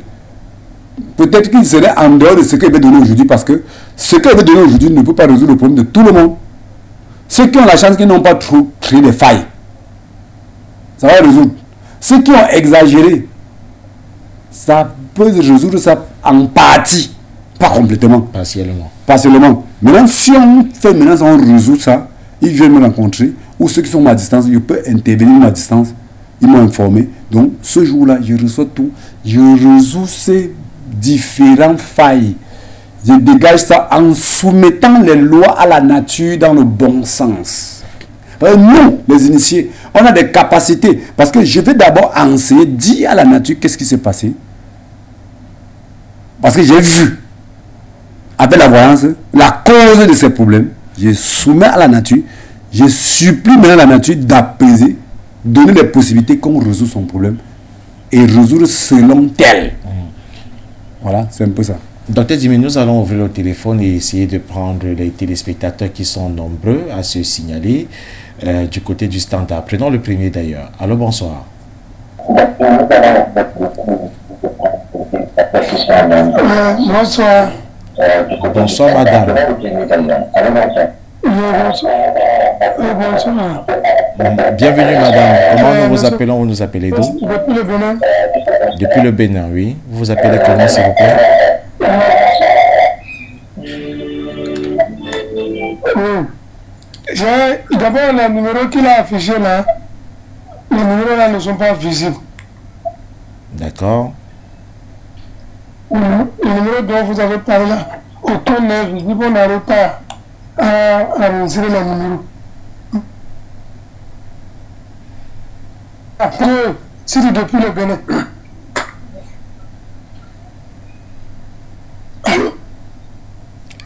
Peut-être qu'ils seraient en dehors de ce que je vais donner aujourd'hui parce que ce que je vais donner aujourd'hui ne peut pas résoudre le problème de tout le monde. Ceux qui ont la chance qu'ils n'ont pas trop créé des failles, ça va résoudre. Ceux qui ont exagéré, ça peut résoudre ça en partie, pas complètement. Partiellement. Maintenant, si on fait maintenant, on résout ça, ils viennent me rencontrer, ou ceux qui sont à distance, je peux intervenir à distance, ils m'ont informé. Donc, ce jour-là, je reçois tout, je résous ces différentes failles. Je dégage ça en soumettant les lois à la nature dans le bon sens. Nous, les initiés, on a des capacités. Parce que je vais d'abord enseigner, dire à la nature qu'est-ce qui s'est passé. Parce que j'ai vu, avec la voyance, la cause de ces problèmes. Je soumets à la nature. Je supplie maintenant la nature d'apaiser, donner des possibilités qu'on résout son problème et résoudre selon tel. Voilà, c'est un peu ça. Docteur Dimi, nous allons ouvrir le téléphone et essayer de prendre les téléspectateurs qui sont nombreux à se signaler du côté du standard. Prenons le premier d'ailleurs. Allô, bonsoir. Bonsoir. Bonsoir, madame. Bonsoir. Bienvenue, madame. Comment nous vous appelons? Vous nous appelez d'où? Depuis le Bénin. Depuis le Bénin, oui. Vous vous appelez comment, s'il vous plaît? D'abord, les numéros qu'il a affichés là, les numéros là ne sont pas visibles. D'accord. Le numéro dont vous avez parlé là, aucun n'est visible, on n'arrive pas à enregistrer les numéros. Après, c'est depuis le Bénin.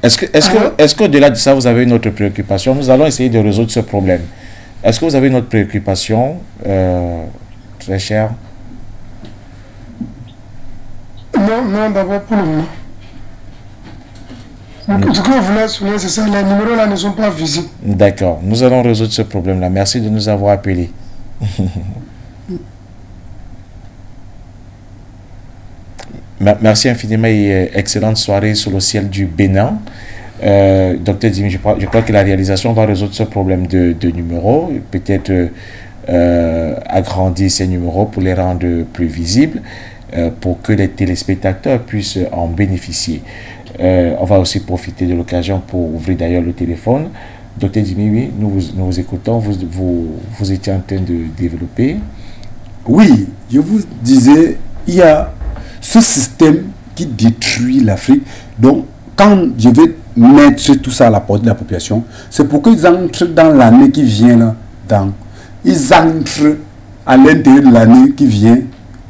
Est-ce qu'au-delà de ça, vous avez une autre préoccupation? Nous allons essayer de résoudre ce problème. Est-ce que vous avez une autre préoccupation, très cher? Non, d'abord pour le moment. Donc, ce que je voulais souligner, c'est ça, les numéros là ne sont pas visibles. D'accord, nous allons résoudre ce problème-là. Merci de nous avoir appelés. Merci infiniment et excellente soirée sous le ciel du Bénin. Docteur Dimi, je crois que la réalisation va résoudre ce problème de numéros, peut-être agrandir ces numéros pour les rendre plus visibles, pour que les téléspectateurs puissent en bénéficier. On va aussi profiter de l'occasion pour ouvrir d'ailleurs le téléphone. Docteur Dimi, oui, nous vous écoutons, vous étiez en train de développer. Oui, je vous disais, il y a ce système qui détruit l'Afrique. Donc, quand je vais mettre tout ça à la portée de la population, c'est pour qu'ils entrent dans l'année qui vient là, ils entrent à l'intérieur de l'année qui vient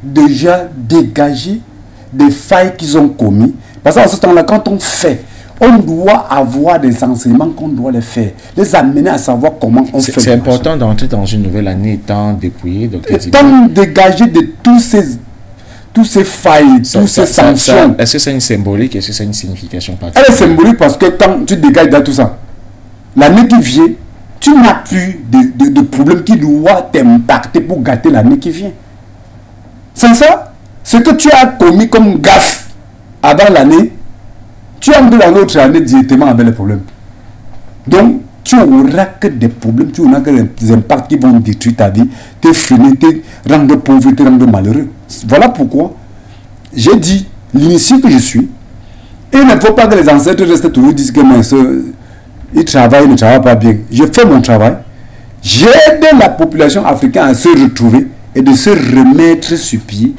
déjà dégager des failles qu'ils ont commis. Parce qu'en ce temps-là, quand on fait, on doit avoir des enseignements qu'on doit les faire, les amener à savoir comment on fait. C'est important d'entrer dans une nouvelle année étant dépouillé, docteur Dimi. Étant dégagé de tous ces failles, toutes ces sanctions. Est-ce que c'est une symbolique? Est-ce que c'est une signification particulière? Elle est symbolique parce que quand tu dégages de tout ça, l'année qui vient, tu n'as plus de problème qui doit t'impacter pour gâter l'année qui vient. C'est ça. Ce que tu as commis comme gaffe avant l'année, tu entres dans l'autre année directement avec les problèmes. Donc, tu n'auras que des problèmes, tu n'auras que des impacts qui vont détruire ta vie, te freiner, te rendre pauvre, te rendre malheureux. Voilà pourquoi j'ai dit, l'initié que je suis, et il ne faut pas que les ancêtres restent toujours disent que mes soeurs, ils travaillent, ils ne travaillent pas bien. Je fais mon travail, j'aide la population africaine à se retrouver et de se remettre sur pied,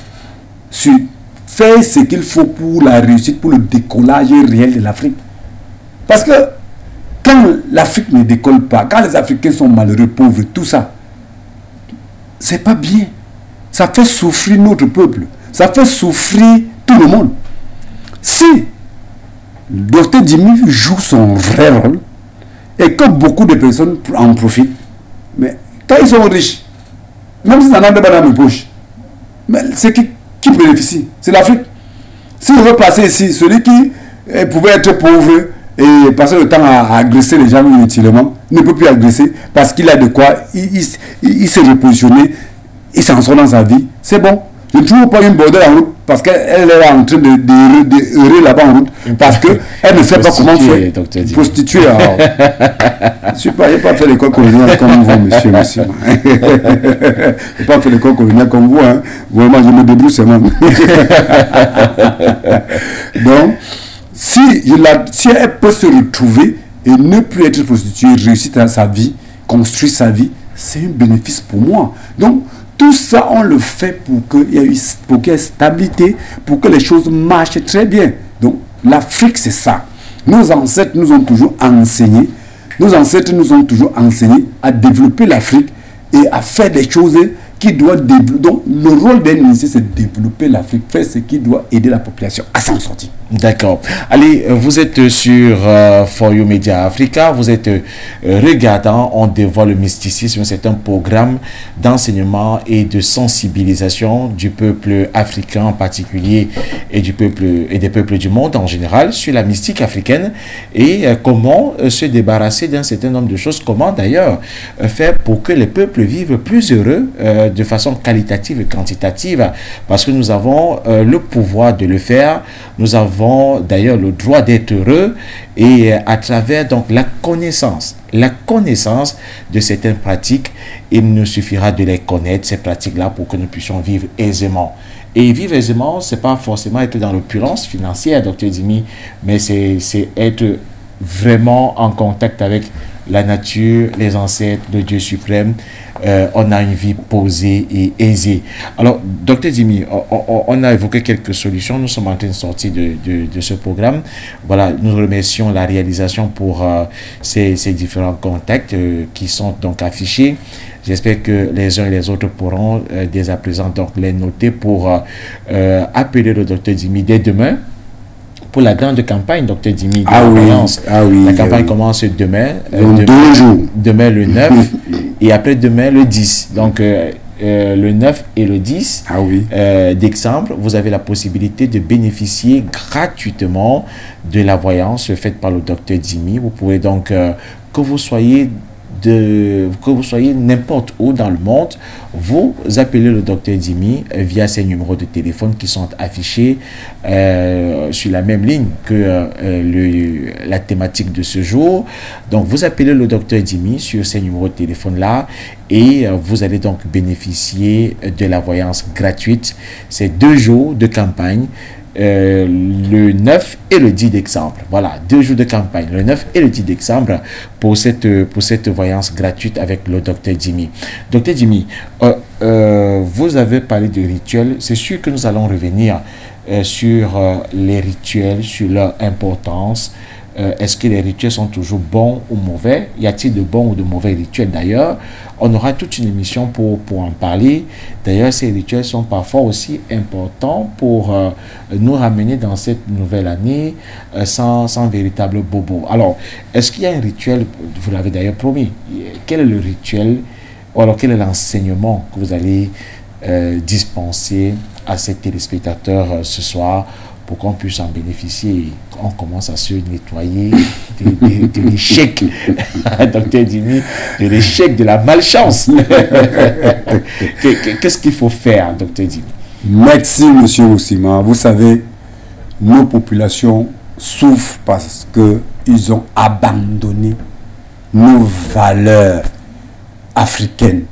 sur faire ce qu'il faut pour la réussite, pour le décollage réel de l'Afrique. Parce que quand l'Afrique ne décolle pas, quand les Africains sont malheureux, pauvres, tout ça, c'est pas bien. Ça fait souffrir notre peuple. Ça fait souffrir tout le monde. Si le docteur Dimi joue son vrai rôle et que beaucoup de personnes en profitent, mais quand ils sont riches, même si ça n'a pas dans mes poches, mais c'est qui bénéficie? C'est l'Afrique. Si on veut passer ici, celui qui pouvait être pauvre et passer le temps à agresser les gens inutilement, ne peut plus agresser parce qu'il a de quoi, il s'est repositionné, il s'en sort dans sa vie, c'est bon. Je ne trouve pas une bordelle en route parce qu'elle est en train d'errer là-bas en route parce qu'elle ne sait pas comment faire. Prostituée. Je n'ai pas fait l'école coloniale comme vous, monsieur. Je n'ai pas fait l'école coloniale comme vous. Hein. Vraiment, je me débrouille seulement. Donc, si elle peut se retrouver et ne plus être prostituée, réussir dans sa vie, construire sa vie, c'est un bénéfice pour moi. Donc, tout ça, on le fait pour qu'il y ait stabilité, pour que les choses marchent très bien. Donc, l'Afrique, c'est ça. Nos ancêtres nous ont toujours enseigné, à développer l'Afrique et à faire des choses qui doivent développer. Donc, le rôle d'un initié, c'est de développer l'Afrique, faire ce qui doit aider la population à s'en sortir. D'accord. Allez, vous êtes sur For You Media Africa, vous êtes regardant, on dévoile le mysticisme, c'est un programme d'enseignement et de sensibilisation du peuple africain en particulier et des peuples du monde en général sur la mystique africaine et comment se débarrasser d'un certain nombre de choses, comment d'ailleurs faire pour que les peuples vivent plus heureux de façon qualitative et quantitative parce que nous avons le pouvoir de le faire, nous avons d'ailleurs le droit d'être heureux et à travers donc la connaissance de certaines pratiques, il nous suffira de les connaître, ces pratiques-là, pour que nous puissions vivre aisément. Et vivre aisément, ce n'est pas forcément être dans l'opulence financière, docteur Dimi, mais c'est être vraiment en contact avec la nature, les ancêtres, le Dieu suprême. On a une vie posée et aisée. Alors, docteur Dimi, on a évoqué quelques solutions. Nous sommes en train de sortir de ce programme. Voilà, nous remercions la réalisation pour ces différents contacts qui sont donc affichés. J'espère que les uns et les autres pourront dès à présent donc les noter pour appeler le docteur Dimi dès demain. Pour la grande campagne, docteur Dimi, la campagne commence demain. Demain le 9 et après demain le 10. Donc, le 9 et le 10 décembre, vous avez la possibilité de bénéficier gratuitement de la voyance faite par le docteur Jimmy. Vous pouvez donc, que vous soyez n'importe où dans le monde, vous appelez le docteur Jimmy via ces numéros de téléphone qui sont affichés sur la même ligne que la thématique de ce jour. Donc vous appelez le docteur Jimmy sur ces numéros de téléphone là et vous allez donc bénéficier de la voyance gratuite. C'est 2 jours de campagne. Le 9 et le 10 décembre. Voilà, 2 jours de campagne, le 9 et le 10 décembre pour cette voyance gratuite avec le docteur Jimmy. Docteur Jimmy, vous avez parlé de rituels. C'est sûr que nous allons revenir sur les rituels, sur leur importance. Est-ce que les rituels sont toujours bons ou mauvais? Y a-t-il de bons ou de mauvais rituels d'ailleurs? On aura toute une émission pour en parler. D'ailleurs, ces rituels sont parfois aussi importants pour nous ramener dans cette nouvelle année sans véritable bobo. Alors, est-ce qu'il y a un rituel, vous l'avez d'ailleurs promis, quel est le rituel, ou alors quel est l'enseignement que vous allez dispenser à ces téléspectateurs ce soir pour qu'on puisse en bénéficier? On commence à se nettoyer de l'échec, docteur Jimmy, de l'échec, de la malchance. Qu'est-ce qu'il faut faire, docteur Jimmy? Merci, monsieur Oussima. Vous savez, nos populations souffrent parce qu'ils ont abandonné nos valeurs africaines.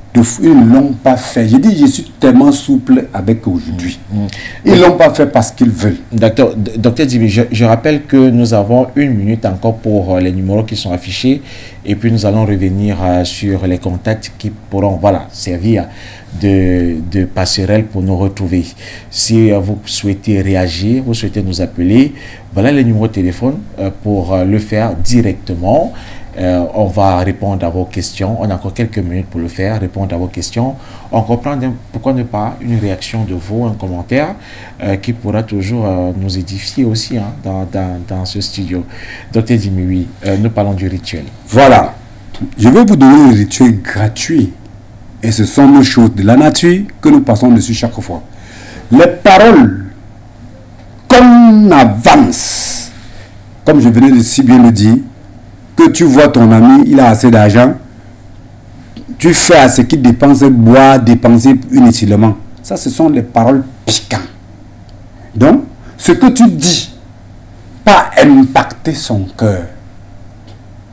Ils ne l'ont pas fait. J'ai dit, je suis tellement souple avec aujourd'hui. Ils ne l'ont pas fait parce qu'ils veulent. Docteur Jimmy, je rappelle que nous avons 1 minute encore pour les numéros qui sont affichés. Et puis nous allons revenir sur les contacts qui pourront servir de passerelle pour nous retrouver. Si vous souhaitez réagir, vous souhaitez nous appeler, voilà les numéros de téléphone pour le faire directement. On va répondre à vos questions. On a encore quelques minutes pour le faire, répondre à vos questions. On comprend pourquoi ne pas une réaction de vous, un commentaire qui pourra toujours nous édifier aussi dans ce studio. Docteur Jimmy, oui, nous parlons du rituel. Voilà. Je vais vous donner un rituel gratuit. Et ce sont nos choses de la nature que nous passons dessus chaque fois. Les paroles qu'on avance, comme je venais de si bien le dire, que tu vois ton ami, il a assez d'argent, tu fais à ce qu'il dépense, boire, dépenser inutilement. Ça, ce sont les paroles piquantes. Donc, ce que tu dis, pas impacter son cœur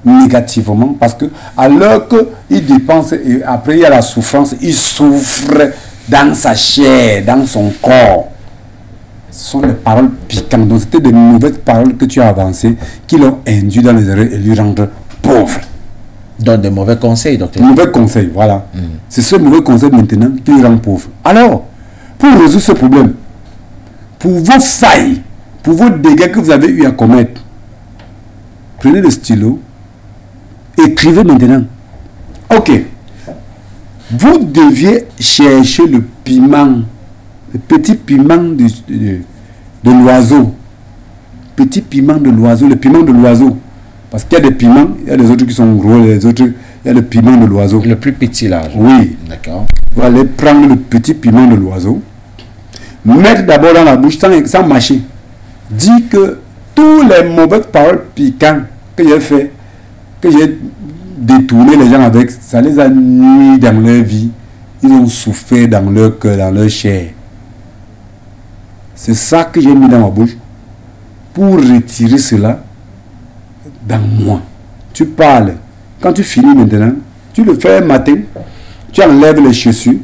négativement, parce que à l'heure qu'il dépense et après il y a la souffrance, il souffre dans sa chair, dans son corps. Ce sont les paroles piquantes. Donc c'était de mauvaises paroles que tu as avancées qui l'ont induit dans les erreurs et lui rendre pauvre. Donc de mauvais conseils, docteur. Mauvais conseils, voilà. C'est ce mauvais conseil maintenant qui lui rend pauvre. Alors, pour résoudre ce problème, pour vos failles, pour vos dégâts que vous avez eu à commettre, prenez le stylo, écrivez maintenant. Ok. Vous deviez chercher le piment, le petit piment de l'oiseau. Petit piment de l'oiseau, le piment de l'oiseau. Parce qu'il y a des piments, il y a des autres qui sont gros, les autres, il y a le piment de l'oiseau. Le plus petit là. Oui. D'accord. Vous allez prendre le petit piment de l'oiseau, mettre d'abord dans la bouche sans mâcher. Dis que tous les mauvaises paroles piquantes que j'ai fait, que j'ai détourné les gens avec, ça les a nuits dans leur vie. Ils ont souffert dans leur cœur, dans leur chair. C'est ça que j'ai mis dans ma bouche pour retirer cela dans moi. Tu parles. Quand tu finis maintenant, tu le fais un matin, tu enlèves les chaussures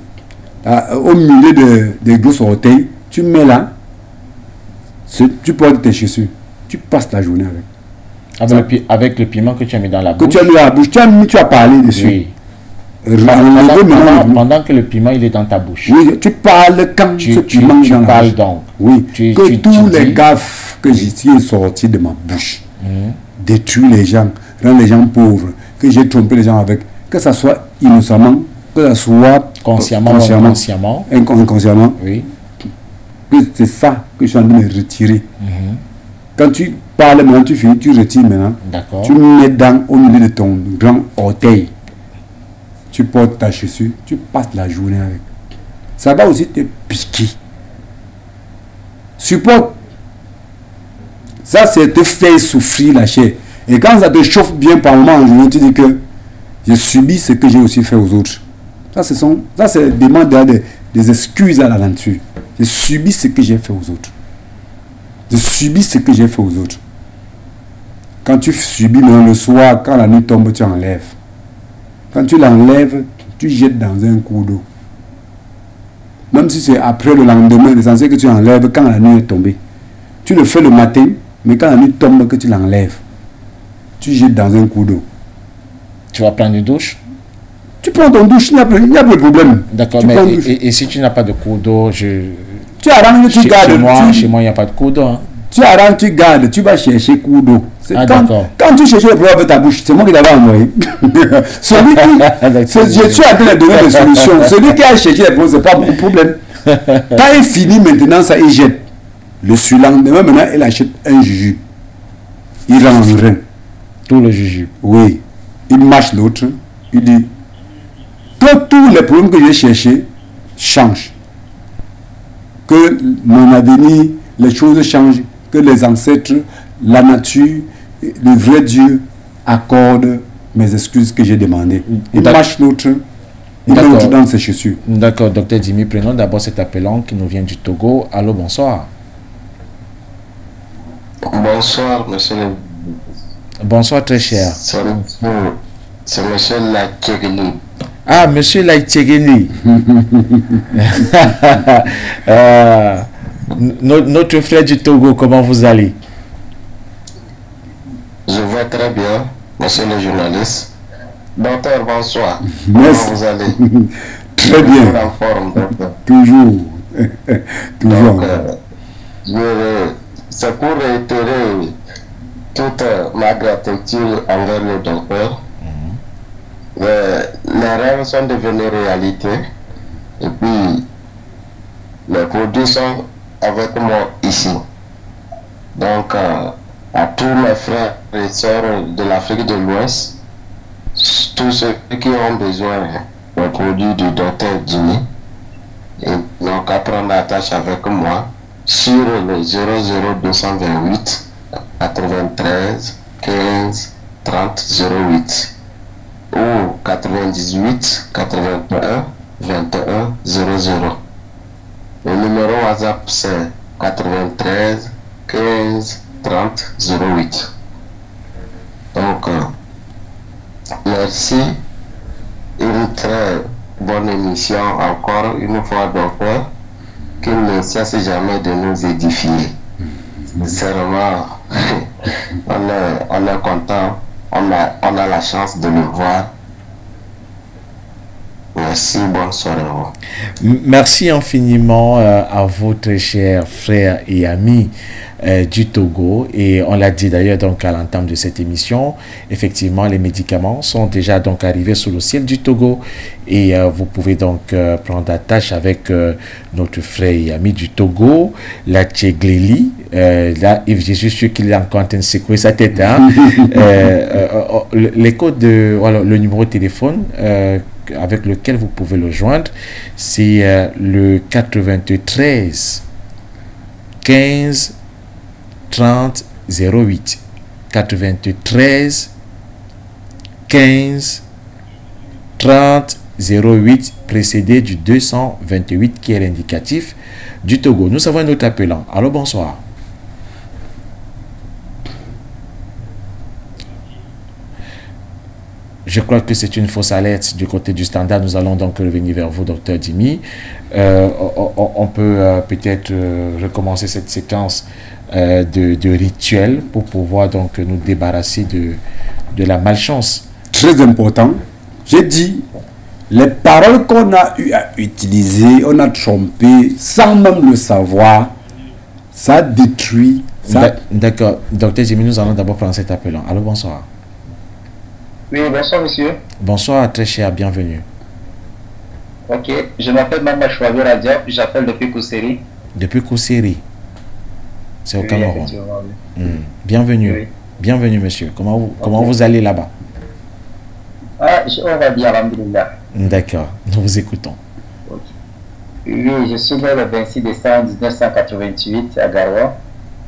au milieu des grosses orteils, tu mets là, tu portes tes chaussures, tu passes la journée avec. Avec le piment que tu as mis dans la bouche. Que tu as mis dans la bouche, tu as parlé dessus. Oui. Pendant que le piment il est dans ta bouche. Oui, tu parles quand ce piment tu parles donc. Oui, que tous les gaffes que j'ai sortis de ma bouche, détruire les gens, rendre les gens pauvres, que j'ai trompé les gens avec, que ça soit innocemment, que ça soit consciemment. Inconsciemment. Oui. Que c'est ça que je suis en train de retirer. Quand tu parles maintenant, tu finis, tu retires maintenant. D'accord. Tu mets au milieu de ton grand orteil. Tu portes ta chaussure, tu passes la journée avec. ça va aussi te piquer. Supporte. Ça, c'est te faire souffrir la chair. Et quand ça te chauffe bien par moment, je te dis que je subis ce que j'ai aussi fait aux autres. Ça, c'est demande des excuses à la nature. Je subis ce que j'ai fait aux autres. Je subis ce que j'ai fait aux autres. Quand tu subis, même le soir, quand la nuit tombe, tu enlèves. Quand tu l'enlèves, tu jettes dans un coup d'eau. Même si c'est après le lendemain, l'essentiel que tu enlèves quand la nuit est tombée. Tu le fais le matin, mais quand la nuit tombe, que tu l'enlèves. Tu jettes dans un coup d'eau. Tu vas prendre une douche? Tu prends ton douche, il n'y a plus de problème. D'accord, mais et si tu n'as pas de coup d'eau, tu arranges, tu gardes. Chez moi, il n'y a pas de coup d'eau. Hein. Tu arranges, tu gardes, tu vas chercher coup d'eau. Quand tu cherches le problème avec ta bouche, c'est moi qui t'avais envoyé. Je suis en train de donner des solutions. Celui qui a cherché les problèmes, ce n'est pas mon problème. Quand il finit maintenant, ça, il jette. Le surlendemain, maintenant, il achète un jujube. Il rend en grain. Tout le jujube. Oui. Il mâche l'autre. Il dit que tous les problèmes que j'ai cherchés changent. Que mon avenir, les choses changent. Que les ancêtres, la nature, le vrai Dieu accorde mes excuses que j'ai demandées. Il mâche l'autre. Il met dans ses chaussures. D'accord, docteur Dimi, prenons d'abord cet appelant qui nous vient du Togo. Allô, bonsoir. Bonsoir, monsieur le... Bonsoir, très cher. C'est monsieur Laïtchegeni. Ah, monsieur Laïtchegeni. Notre frère du Togo, comment vous allez? Je vais très bien, monsieur le journaliste. Docteur, bonsoir. Merci. Comment vous allez? Très bien. En forme, docteur. Toujours. Toujours. Donc, c'est pour réitérer toute ma gratitude envers le docteur. Les rêves sont devenus réalité. Et puis, les produits sont avec moi ici. Donc, à tous mes frères et sœurs de l'Afrique de l'Ouest, tous ceux qui ont besoin des produits du docteur Dimi, ils n'ont qu'à prendre attache avec moi sur le 00228 93 15 30 08 ou 98 81 21 00. Le numéro WhatsApp c'est 93 15 30 08. Donc, merci. Une très bonne émission encore une fois, docteur, qu'il ne cesse jamais de nous édifier. Sincèrement, on est content, on a la chance de le voir. Merci, bonne soirée. Merci infiniment à vous, très chers frères et amis du Togo. Et on l'a dit d'ailleurs donc à l'entame de cette émission, effectivement les médicaments sont déjà donc arrivés sous le ciel du Togo et vous pouvez donc prendre attache avec notre frère et ami du Togo, la Tchegleli. Là, je suis sûr qu'il est encore en train de secouer sa tête. Hein? Les codes de voilà, le numéro de téléphone avec lequel vous pouvez le joindre, c'est le 93 15 30 08. 93 15 30 08, précédé du 228 qui est l'indicatif du Togo. Nous avons un autre appelant. Allô, bonsoir. Je crois que c'est une fausse alerte du côté du standard. Nous allons donc revenir vers vous, docteur Dimi. On peut peut-être recommencer cette séquence de rituels pour pouvoir donc nous débarrasser de la malchance. Très important. J'ai dit, les paroles qu'on a eu à utiliser, on a trompé sans même le savoir, ça détruit. D'accord. Docteur Dimi, nous allons d'abord prendre cet appelant. Allô, bonsoir. Oui, bonsoir monsieur. Bonsoir, très cher, bienvenue. Ok, je m'appelle Mama Chouabi Radia, puis j'appelle depuis Kousseri. Depuis Kousseri. C'est au Cameroun. Oui. Bienvenue. Oui. Bienvenue, monsieur. Comment vous allez là-bas? Ah, on va bien, alhamdoulilah. D'accord, nous vous écoutons. Ok. Oui, je suis né le 26 décembre 1988 à Garoua.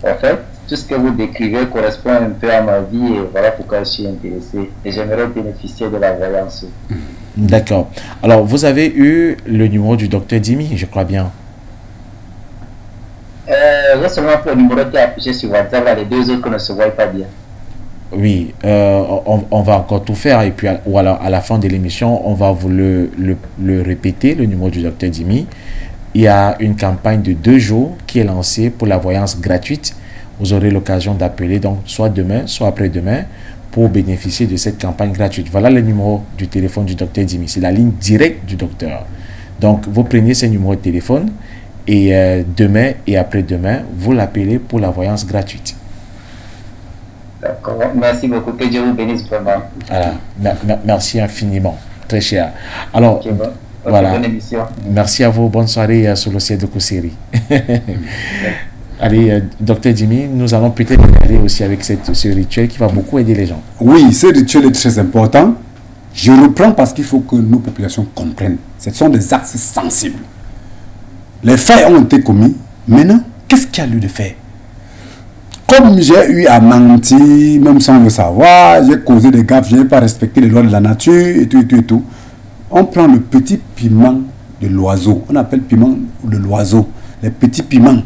En fait, tout ce que vous décrivez correspond un peu à ma vie et voilà pourquoi je suis intéressé. Et j'aimerais bénéficier de la voyance. D'accord. Alors, vous avez eu le numéro du docteur Dimi, je crois bien. J'ai seulement pris le numéro qui est affiché sur WhatsApp, là, les deux autres ne se voient pas bien. Oui, on va encore tout faire et puis ou alors à la fin de l'émission, on va vous le répéter, le numéro du docteur Dimi. Il y a une campagne de 2 jours qui est lancée pour la voyance gratuite. Vous aurez l'occasion d'appeler donc soit demain, soit après-demain pour bénéficier de cette campagne gratuite. Voilà le numéro du téléphone du docteur Dimi. C'est la ligne directe du docteur. Donc, vous prenez ce numéro de téléphone et demain et après-demain, vous l'appelez pour la voyance gratuite. D'accord. Merci beaucoup. Que Dieu vous bénisse vraiment. Voilà. Merci infiniment. Très cher. Alors, Okay, bon. voilà. Bonne émission. Merci à vous. Bonne soirée sur le ciel de Kousseri. Allez, docteur Dimi, nous allons peut-être aller aussi avec ce rituel qui va beaucoup aider les gens. Oui, ce rituel est très important. Je reprends parce qu'il faut que nos populations comprennent. Ce sont des actes sensibles. Les faits ont été commis. Maintenant, qu'est-ce qu'il y a lieu de faire? Comme j'ai eu à mentir, même sans le savoir, j'ai causé des gaffes, je n'ai pas respecté les lois de la nature, et tout. On prend le petit piment de l'oiseau. On appelle piment de l'oiseau. Les petits piments.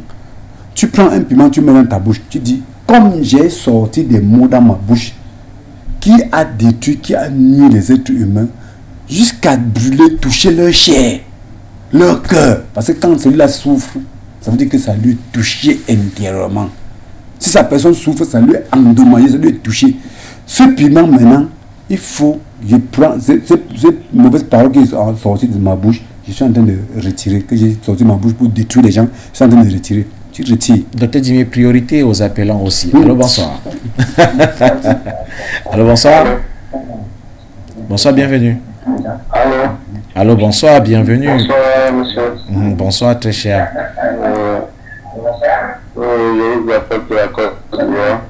Tu prends un piment, tu mets dans ta bouche. Tu dis, comme j'ai sorti des mots dans ma bouche, qui a détruit, qui a nuit les êtres humains, jusqu'à brûler, toucher leur chair, leur cœur. Parce que quand celui-là souffre, ça veut dire que ça lui est touché intérieurement. Si sa personne souffre, ça lui est endommagé, ça lui est touché. Ce piment, maintenant, il faut, je prends ces mauvaises paroles qui sont sorties de ma bouche, je suis en train de retirer, que j'ai sorti de ma bouche pour détruire les gens, je suis en train de retirer. Tu retires. Docteur Dimi, priorité aux appelants aussi. Oui. Allô, bonsoir. Allô, bonsoir. Bonsoir, bienvenue. Allô? Allô, bonsoir, bienvenue. Bonsoir, monsieur. Bonsoir, très cher. Je vous appelle de la Côte d'Ivoire.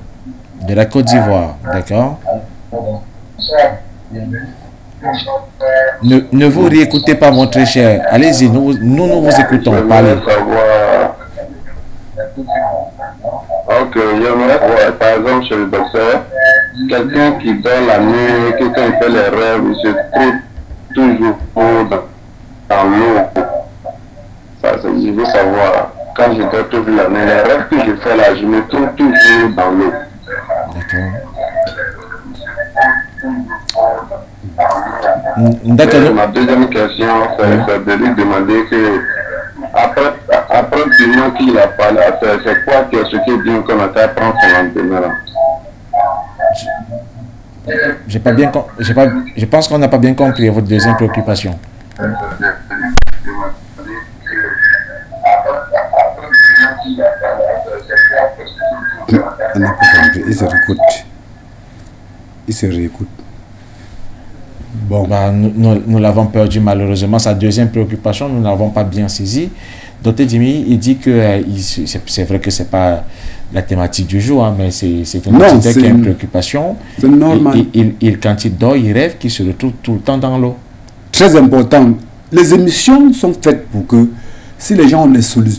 De la Côte d'Ivoire, d'accord. Ne vous réécoutez pas, mon très cher. Allez-y, nous vous écoutons. Parlez. Ok, j'aimerais voir, par exemple, chez le docteur, quelqu'un qui dort la nuit, quelqu'un qui fait les rêves, il se trouve toujours dans l'eau. Ça, je veux savoir, quand je dors toujours la nuit, les rêves que je fais là, je me trouve toujours dans l'eau. D'accord. Ma deuxième question, c'est de lui demander que, après le piment qu'il a parlé, c'est quoi ce qui dit qu'on a qu'à prendre son lendemain? Je pense qu'on n'a pas bien compris votre deuxième préoccupation. On n'a pas compris. Il se réécoute. Bon. Bah, nous l'avons perdu malheureusement. Sa deuxième préoccupation, nous n'avons pas bien saisi. Docteur Dimi, il dit que c'est vrai que c'est pas la thématique du jour, hein, mais c'est un auditeur qui a une préoccupation. C'est normal. Quand il dort, il rêve qu'il se retrouve tout le temps dans l'eau. Très important. Les émissions sont faites pour que si les gens ont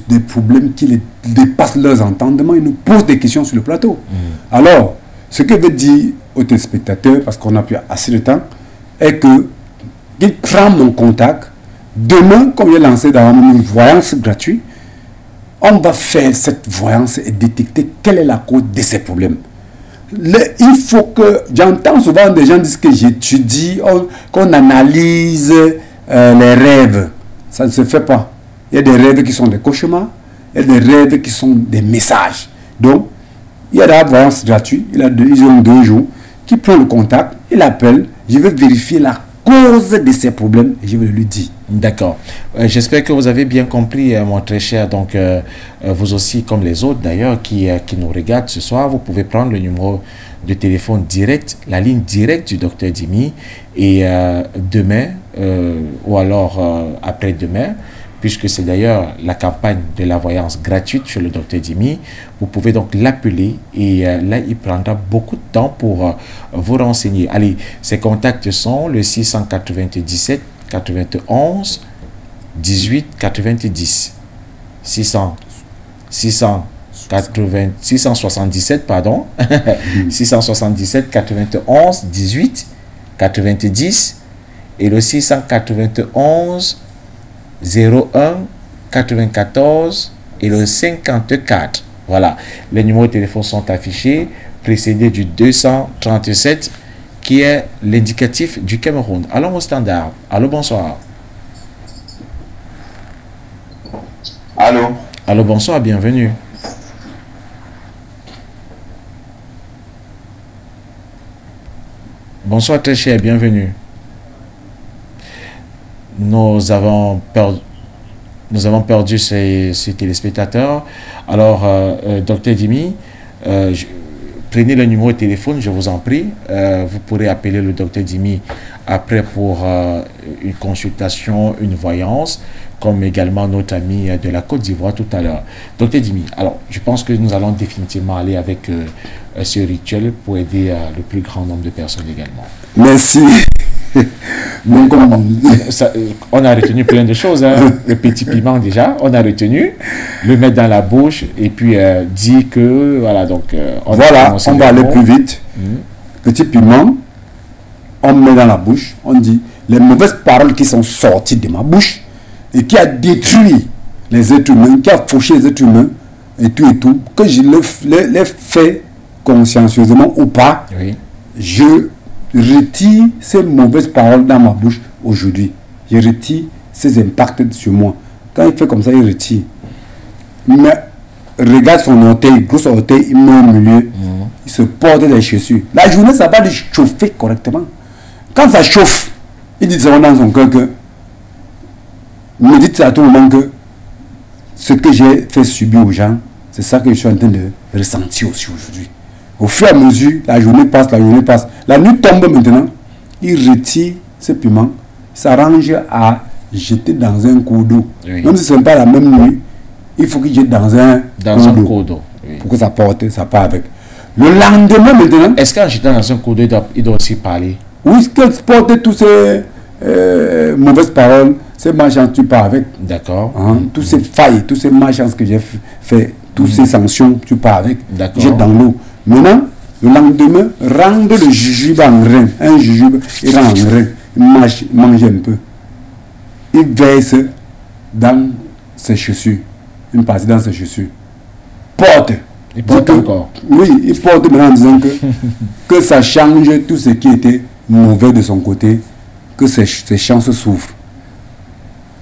des problèmes qui les dépassent leurs entendements, ils nous posent des questions sur le plateau. Alors, ce que je veux dire aux téléspectateurs, parce qu'on n'a plus assez de temps, est que qu'il prend mon contact. Demain, comme il est lancé dans une voyance gratuite, on va faire cette voyance et détecter quelle est la cause de ces problèmes. Il faut que, j'entends souvent des gens dire que j'étudie, qu'on analyse les rêves. Ça ne se fait pas. Il y a des rêves qui sont des cauchemars, il y a des rêves qui sont des messages. Donc, il y a la voyance gratuite, ils ont 2 jours, qui prend le contact, il appelle, je vais vérifier la cause de ces problèmes et je vais lui dire. D'accord. J'espère que vous avez bien compris, mon très cher. Donc, vous aussi, comme les autres d'ailleurs, qui nous regardent ce soir, vous pouvez prendre le numéro de téléphone direct, la ligne directe du docteur Dimi, et demain, ou alors après-demain, puisque c'est d'ailleurs la campagne de la voyance gratuite chez le docteur Dimi, vous pouvez donc l'appeler et là, il prendra beaucoup de temps pour vous renseigner. Allez, ses contacts sont le 697 91 18 90. 677, pardon. 677 91 18 90 et le 691 01 94 et le 54. Voilà, les numéros de téléphone sont affichés, précédés du 237 qui est l'indicatif du Cameroun. Allons au standard. Allô, bonsoir. Allô. Allô, bonsoir, bienvenue. Bonsoir, très cher, bienvenue. Nous avons perdu ces téléspectateurs. Alors, docteur Dimi, prenez le numéro de téléphone, je vous en prie. Vous pourrez appeler le docteur Dimi après pour une consultation, une voyance, comme également notre ami de la Côte d'Ivoire tout à l'heure. Docteur Dimi, alors, je pense que nous allons définitivement aller avec ce rituel pour aider le plus grand nombre de personnes également. Merci. Donc, on a retenu plein de choses, hein. Le petit piment déjà, on a retenu, le mettre dans la bouche et puis dire que, voilà, donc on va aller plus vite. Petit piment, on met dans la bouche, on dit les mauvaises paroles qui sont sorties de ma bouche et qui a détruit les êtres humains, qui a fauché les êtres humains et tout, que je les fais consciencieusement ou pas, oui. Je retire ces mauvaises paroles dans ma bouche aujourd'hui. Je retire ces impacts sur moi. Quand il fait comme ça, il retire. Mais regarde son orteil, gros orteil, il met au milieu. Il se porte des chaussures. La journée, ça va le chauffer correctement. Quand ça chauffe, il dit dans son cœur que médite à tout moment que ce que j'ai fait subir aux gens, c'est ça que je suis en train de ressentir aussi aujourd'hui. Au fur et à mesure, la journée passe. La nuit tombe maintenant. Il retire ce piment, s'arrange à jeter dans un cours d'eau. Oui. Même si ce n'est pas la même nuit, il faut qu'il jette dans un cours d'eau. Oui. Pour que ça part avec. Le lendemain maintenant. Est-ce qu'en jetant dans un cours d'eau, il doit aussi parler? Oui, qu'elle porte toutes ces mauvaises paroles, ces malchances, tu pars avec. D'accord. Hein? Toutes ces failles, toutes ces malchances que j'ai fait, toutes ces sanctions, tu pars avec. D'accord. Jette dans l'eau. Maintenant, le lendemain, rendre le jujube en grain. Un jujube, il rend en grain. Il mange un peu. Il verse dans ses chaussures. Une partie dans ses chaussures. Porte. Il porte encore. Oui, il porte maintenant en disant que ça change tout ce qui était mauvais de son côté, que ses chances s'ouvrent.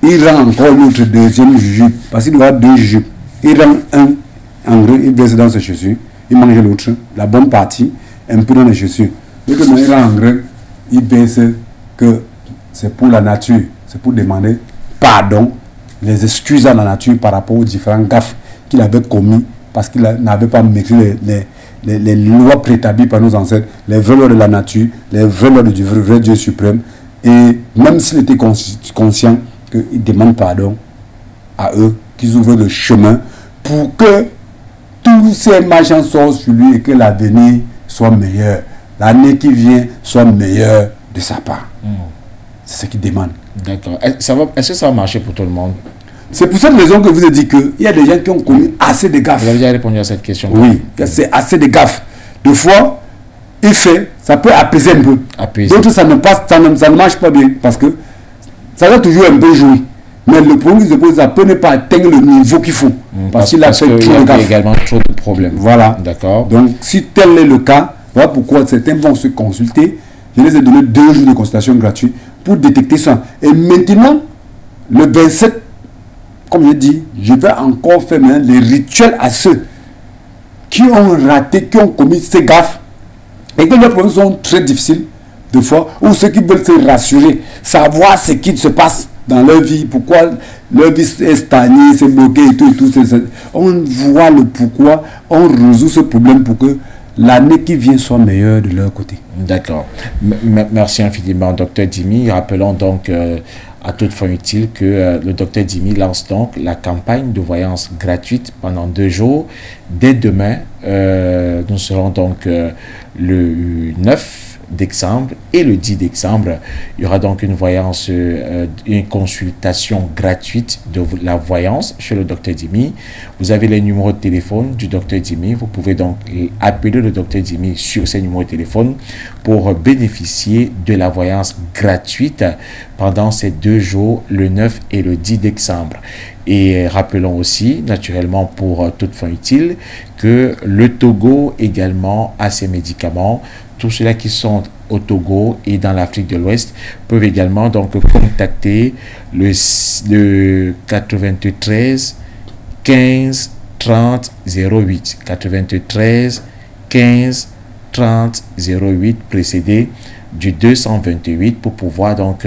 Il rend encore l'autre deuxième jujube, parce qu'il doit avoir deux jujubes. Il rend un en grain, il verse dans ses chaussures. Il mange l'autre, la bonne partie, un peu dans les chaussures. Et que il rend en grain, il verse que c'est pour la nature, c'est pour demander pardon, les excuses à la nature par rapport aux différents gaffes qu'il avait commis parce qu'il n'avait pas maîtrisé les lois préétablies par nos ancêtres, les vraies lois de la nature, les vraies lois du vrai Dieu suprême. Et même s'il était conscient qu'il demande pardon à eux, qu'ils ouvrent le chemin pour que tous ces machins sortent sur lui et que l'avenir soit meilleur. L'année qui vient soit meilleure de sa part. C'est ce qu'il demande. D'accord. Est-ce que ça va marcher pour tout le monde? C'est pour cette raison que je vous ai dit qu'il y a des gens qui ont commis assez de gaffes. Vous avez déjà répondu à cette question. Oui, c'est assez de gaffes. Deux fois, il fait, ça peut apaiser un peu. D'autres, ça ne marche pas bien parce que ça va toujours un peu jouer. Mais le problème qui se pose, ça peut ne pas atteindre le niveau qu'il faut. Parce qu'il a fait trop de gaffes. Également trop de problèmes. Voilà. D'accord. Donc, si tel est le cas, voilà pourquoi certains vont se consulter. Je les ai donné 2 jours de consultation gratuite pour détecter ça. Et maintenant, le 27, comme je dis, je vais encore faire maintenant les rituels à ceux qui ont raté, qui ont commis ces gaffes. Et que les problèmes sont très difficiles, de fois, ou ceux qui veulent se rassurer, savoir ce qui se passe dans leur vie, pourquoi leur vie est stagnée, c'est bloqué et tout. On voit le pourquoi, on résout ce problème pour que l'année qui vient soit meilleure de leur côté. D'accord. Merci infiniment, Dr Dimi. Rappelons donc à toute fin utile que le Dr Dimi lance donc la campagne de voyance gratuite pendant 2 jours. Dès demain, nous serons donc le 9 décembre et le 10 décembre. Il y aura donc une voyance, une consultation gratuite de la voyance chez le docteur Dimi. Vous avez les numéros de téléphone du docteur Dimi. Vous pouvez donc appeler le docteur Dimi sur ces numéros de téléphone pour bénéficier de la voyance gratuite pendant ces 2 jours, le 9 et le 10 décembre. Et rappelons aussi, naturellement pour toute fin utile, que le Togo également a ses médicaments. Tous ceux-là qui sont au Togo et dans l'Afrique de l'Ouest peuvent également donc contacter le 93 15 30 08. 93 15 30 08 précédé du 228 pour pouvoir donc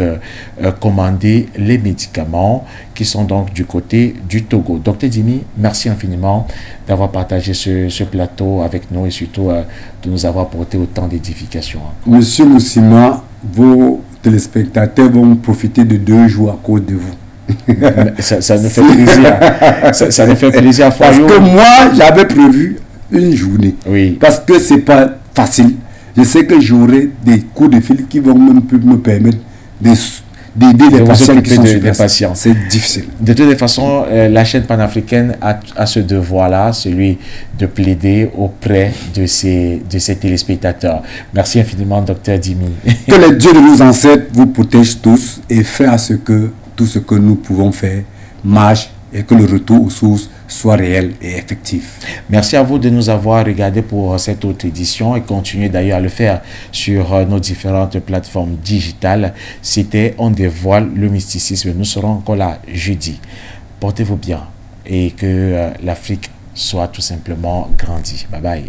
commander les médicaments qui sont donc du côté du Togo. Docteur Dimi, merci infiniment d'avoir partagé ce plateau avec nous et surtout de nous avoir apporté autant d'édification. Monsieur Moussima, vos téléspectateurs vont profiter de 2 jours à cause de vous. Ça nous fait plaisir. ça nous fait plaisir. Parce que moi, j'avais prévu une journée. Oui. Parce que c'est pas facile. Je sais que j'aurai des coups de fil qui vont même me permettre d'aider les patients qui sont sur place. C'est difficile. De toutes les façons, la chaîne panafricaine a ce devoir-là, celui de plaider auprès de ses téléspectateurs. Merci infiniment, docteur Dimi. Que les dieux de nos ancêtres vous protègent tous et fassent ce que tout ce que nous pouvons faire marche et que le retour aux sources soit réel et effectif. Merci à vous de nous avoir regardés pour cette autre édition et continuez d'ailleurs à le faire sur nos différentes plateformes digitales. C'était On dévoile le mysticisme. Nous serons encore là jeudi. Portez-vous bien et que l'Afrique soit tout simplement grandie. Bye bye.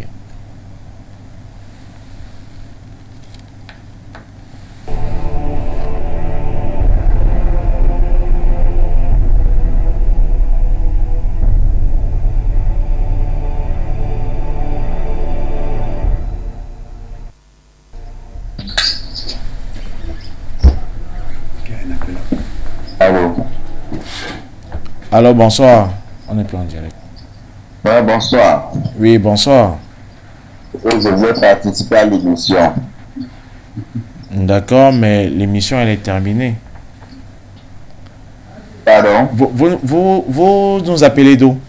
Alors, bonsoir. On est plus en direct. Ouais, bonsoir. Oui, bonsoir. Je veux participer à l'émission. D'accord, mais l'émission, elle est terminée. Pardon? Vous nous appelez d'où?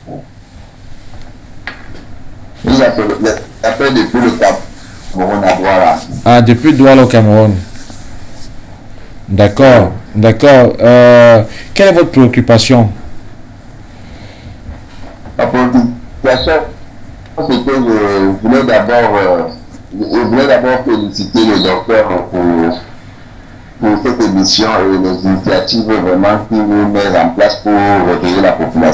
Je vous appelle depuis le Cameroun à Douala. Ah, depuis Douala au Cameroun. D'accord, d'accord. Quelle est votre préoccupation? La préoccupation, c'est que je voulais d'abord féliciter le docteur pour cette émission et les initiatives vraiment qu'il met en place pour recueillir la population.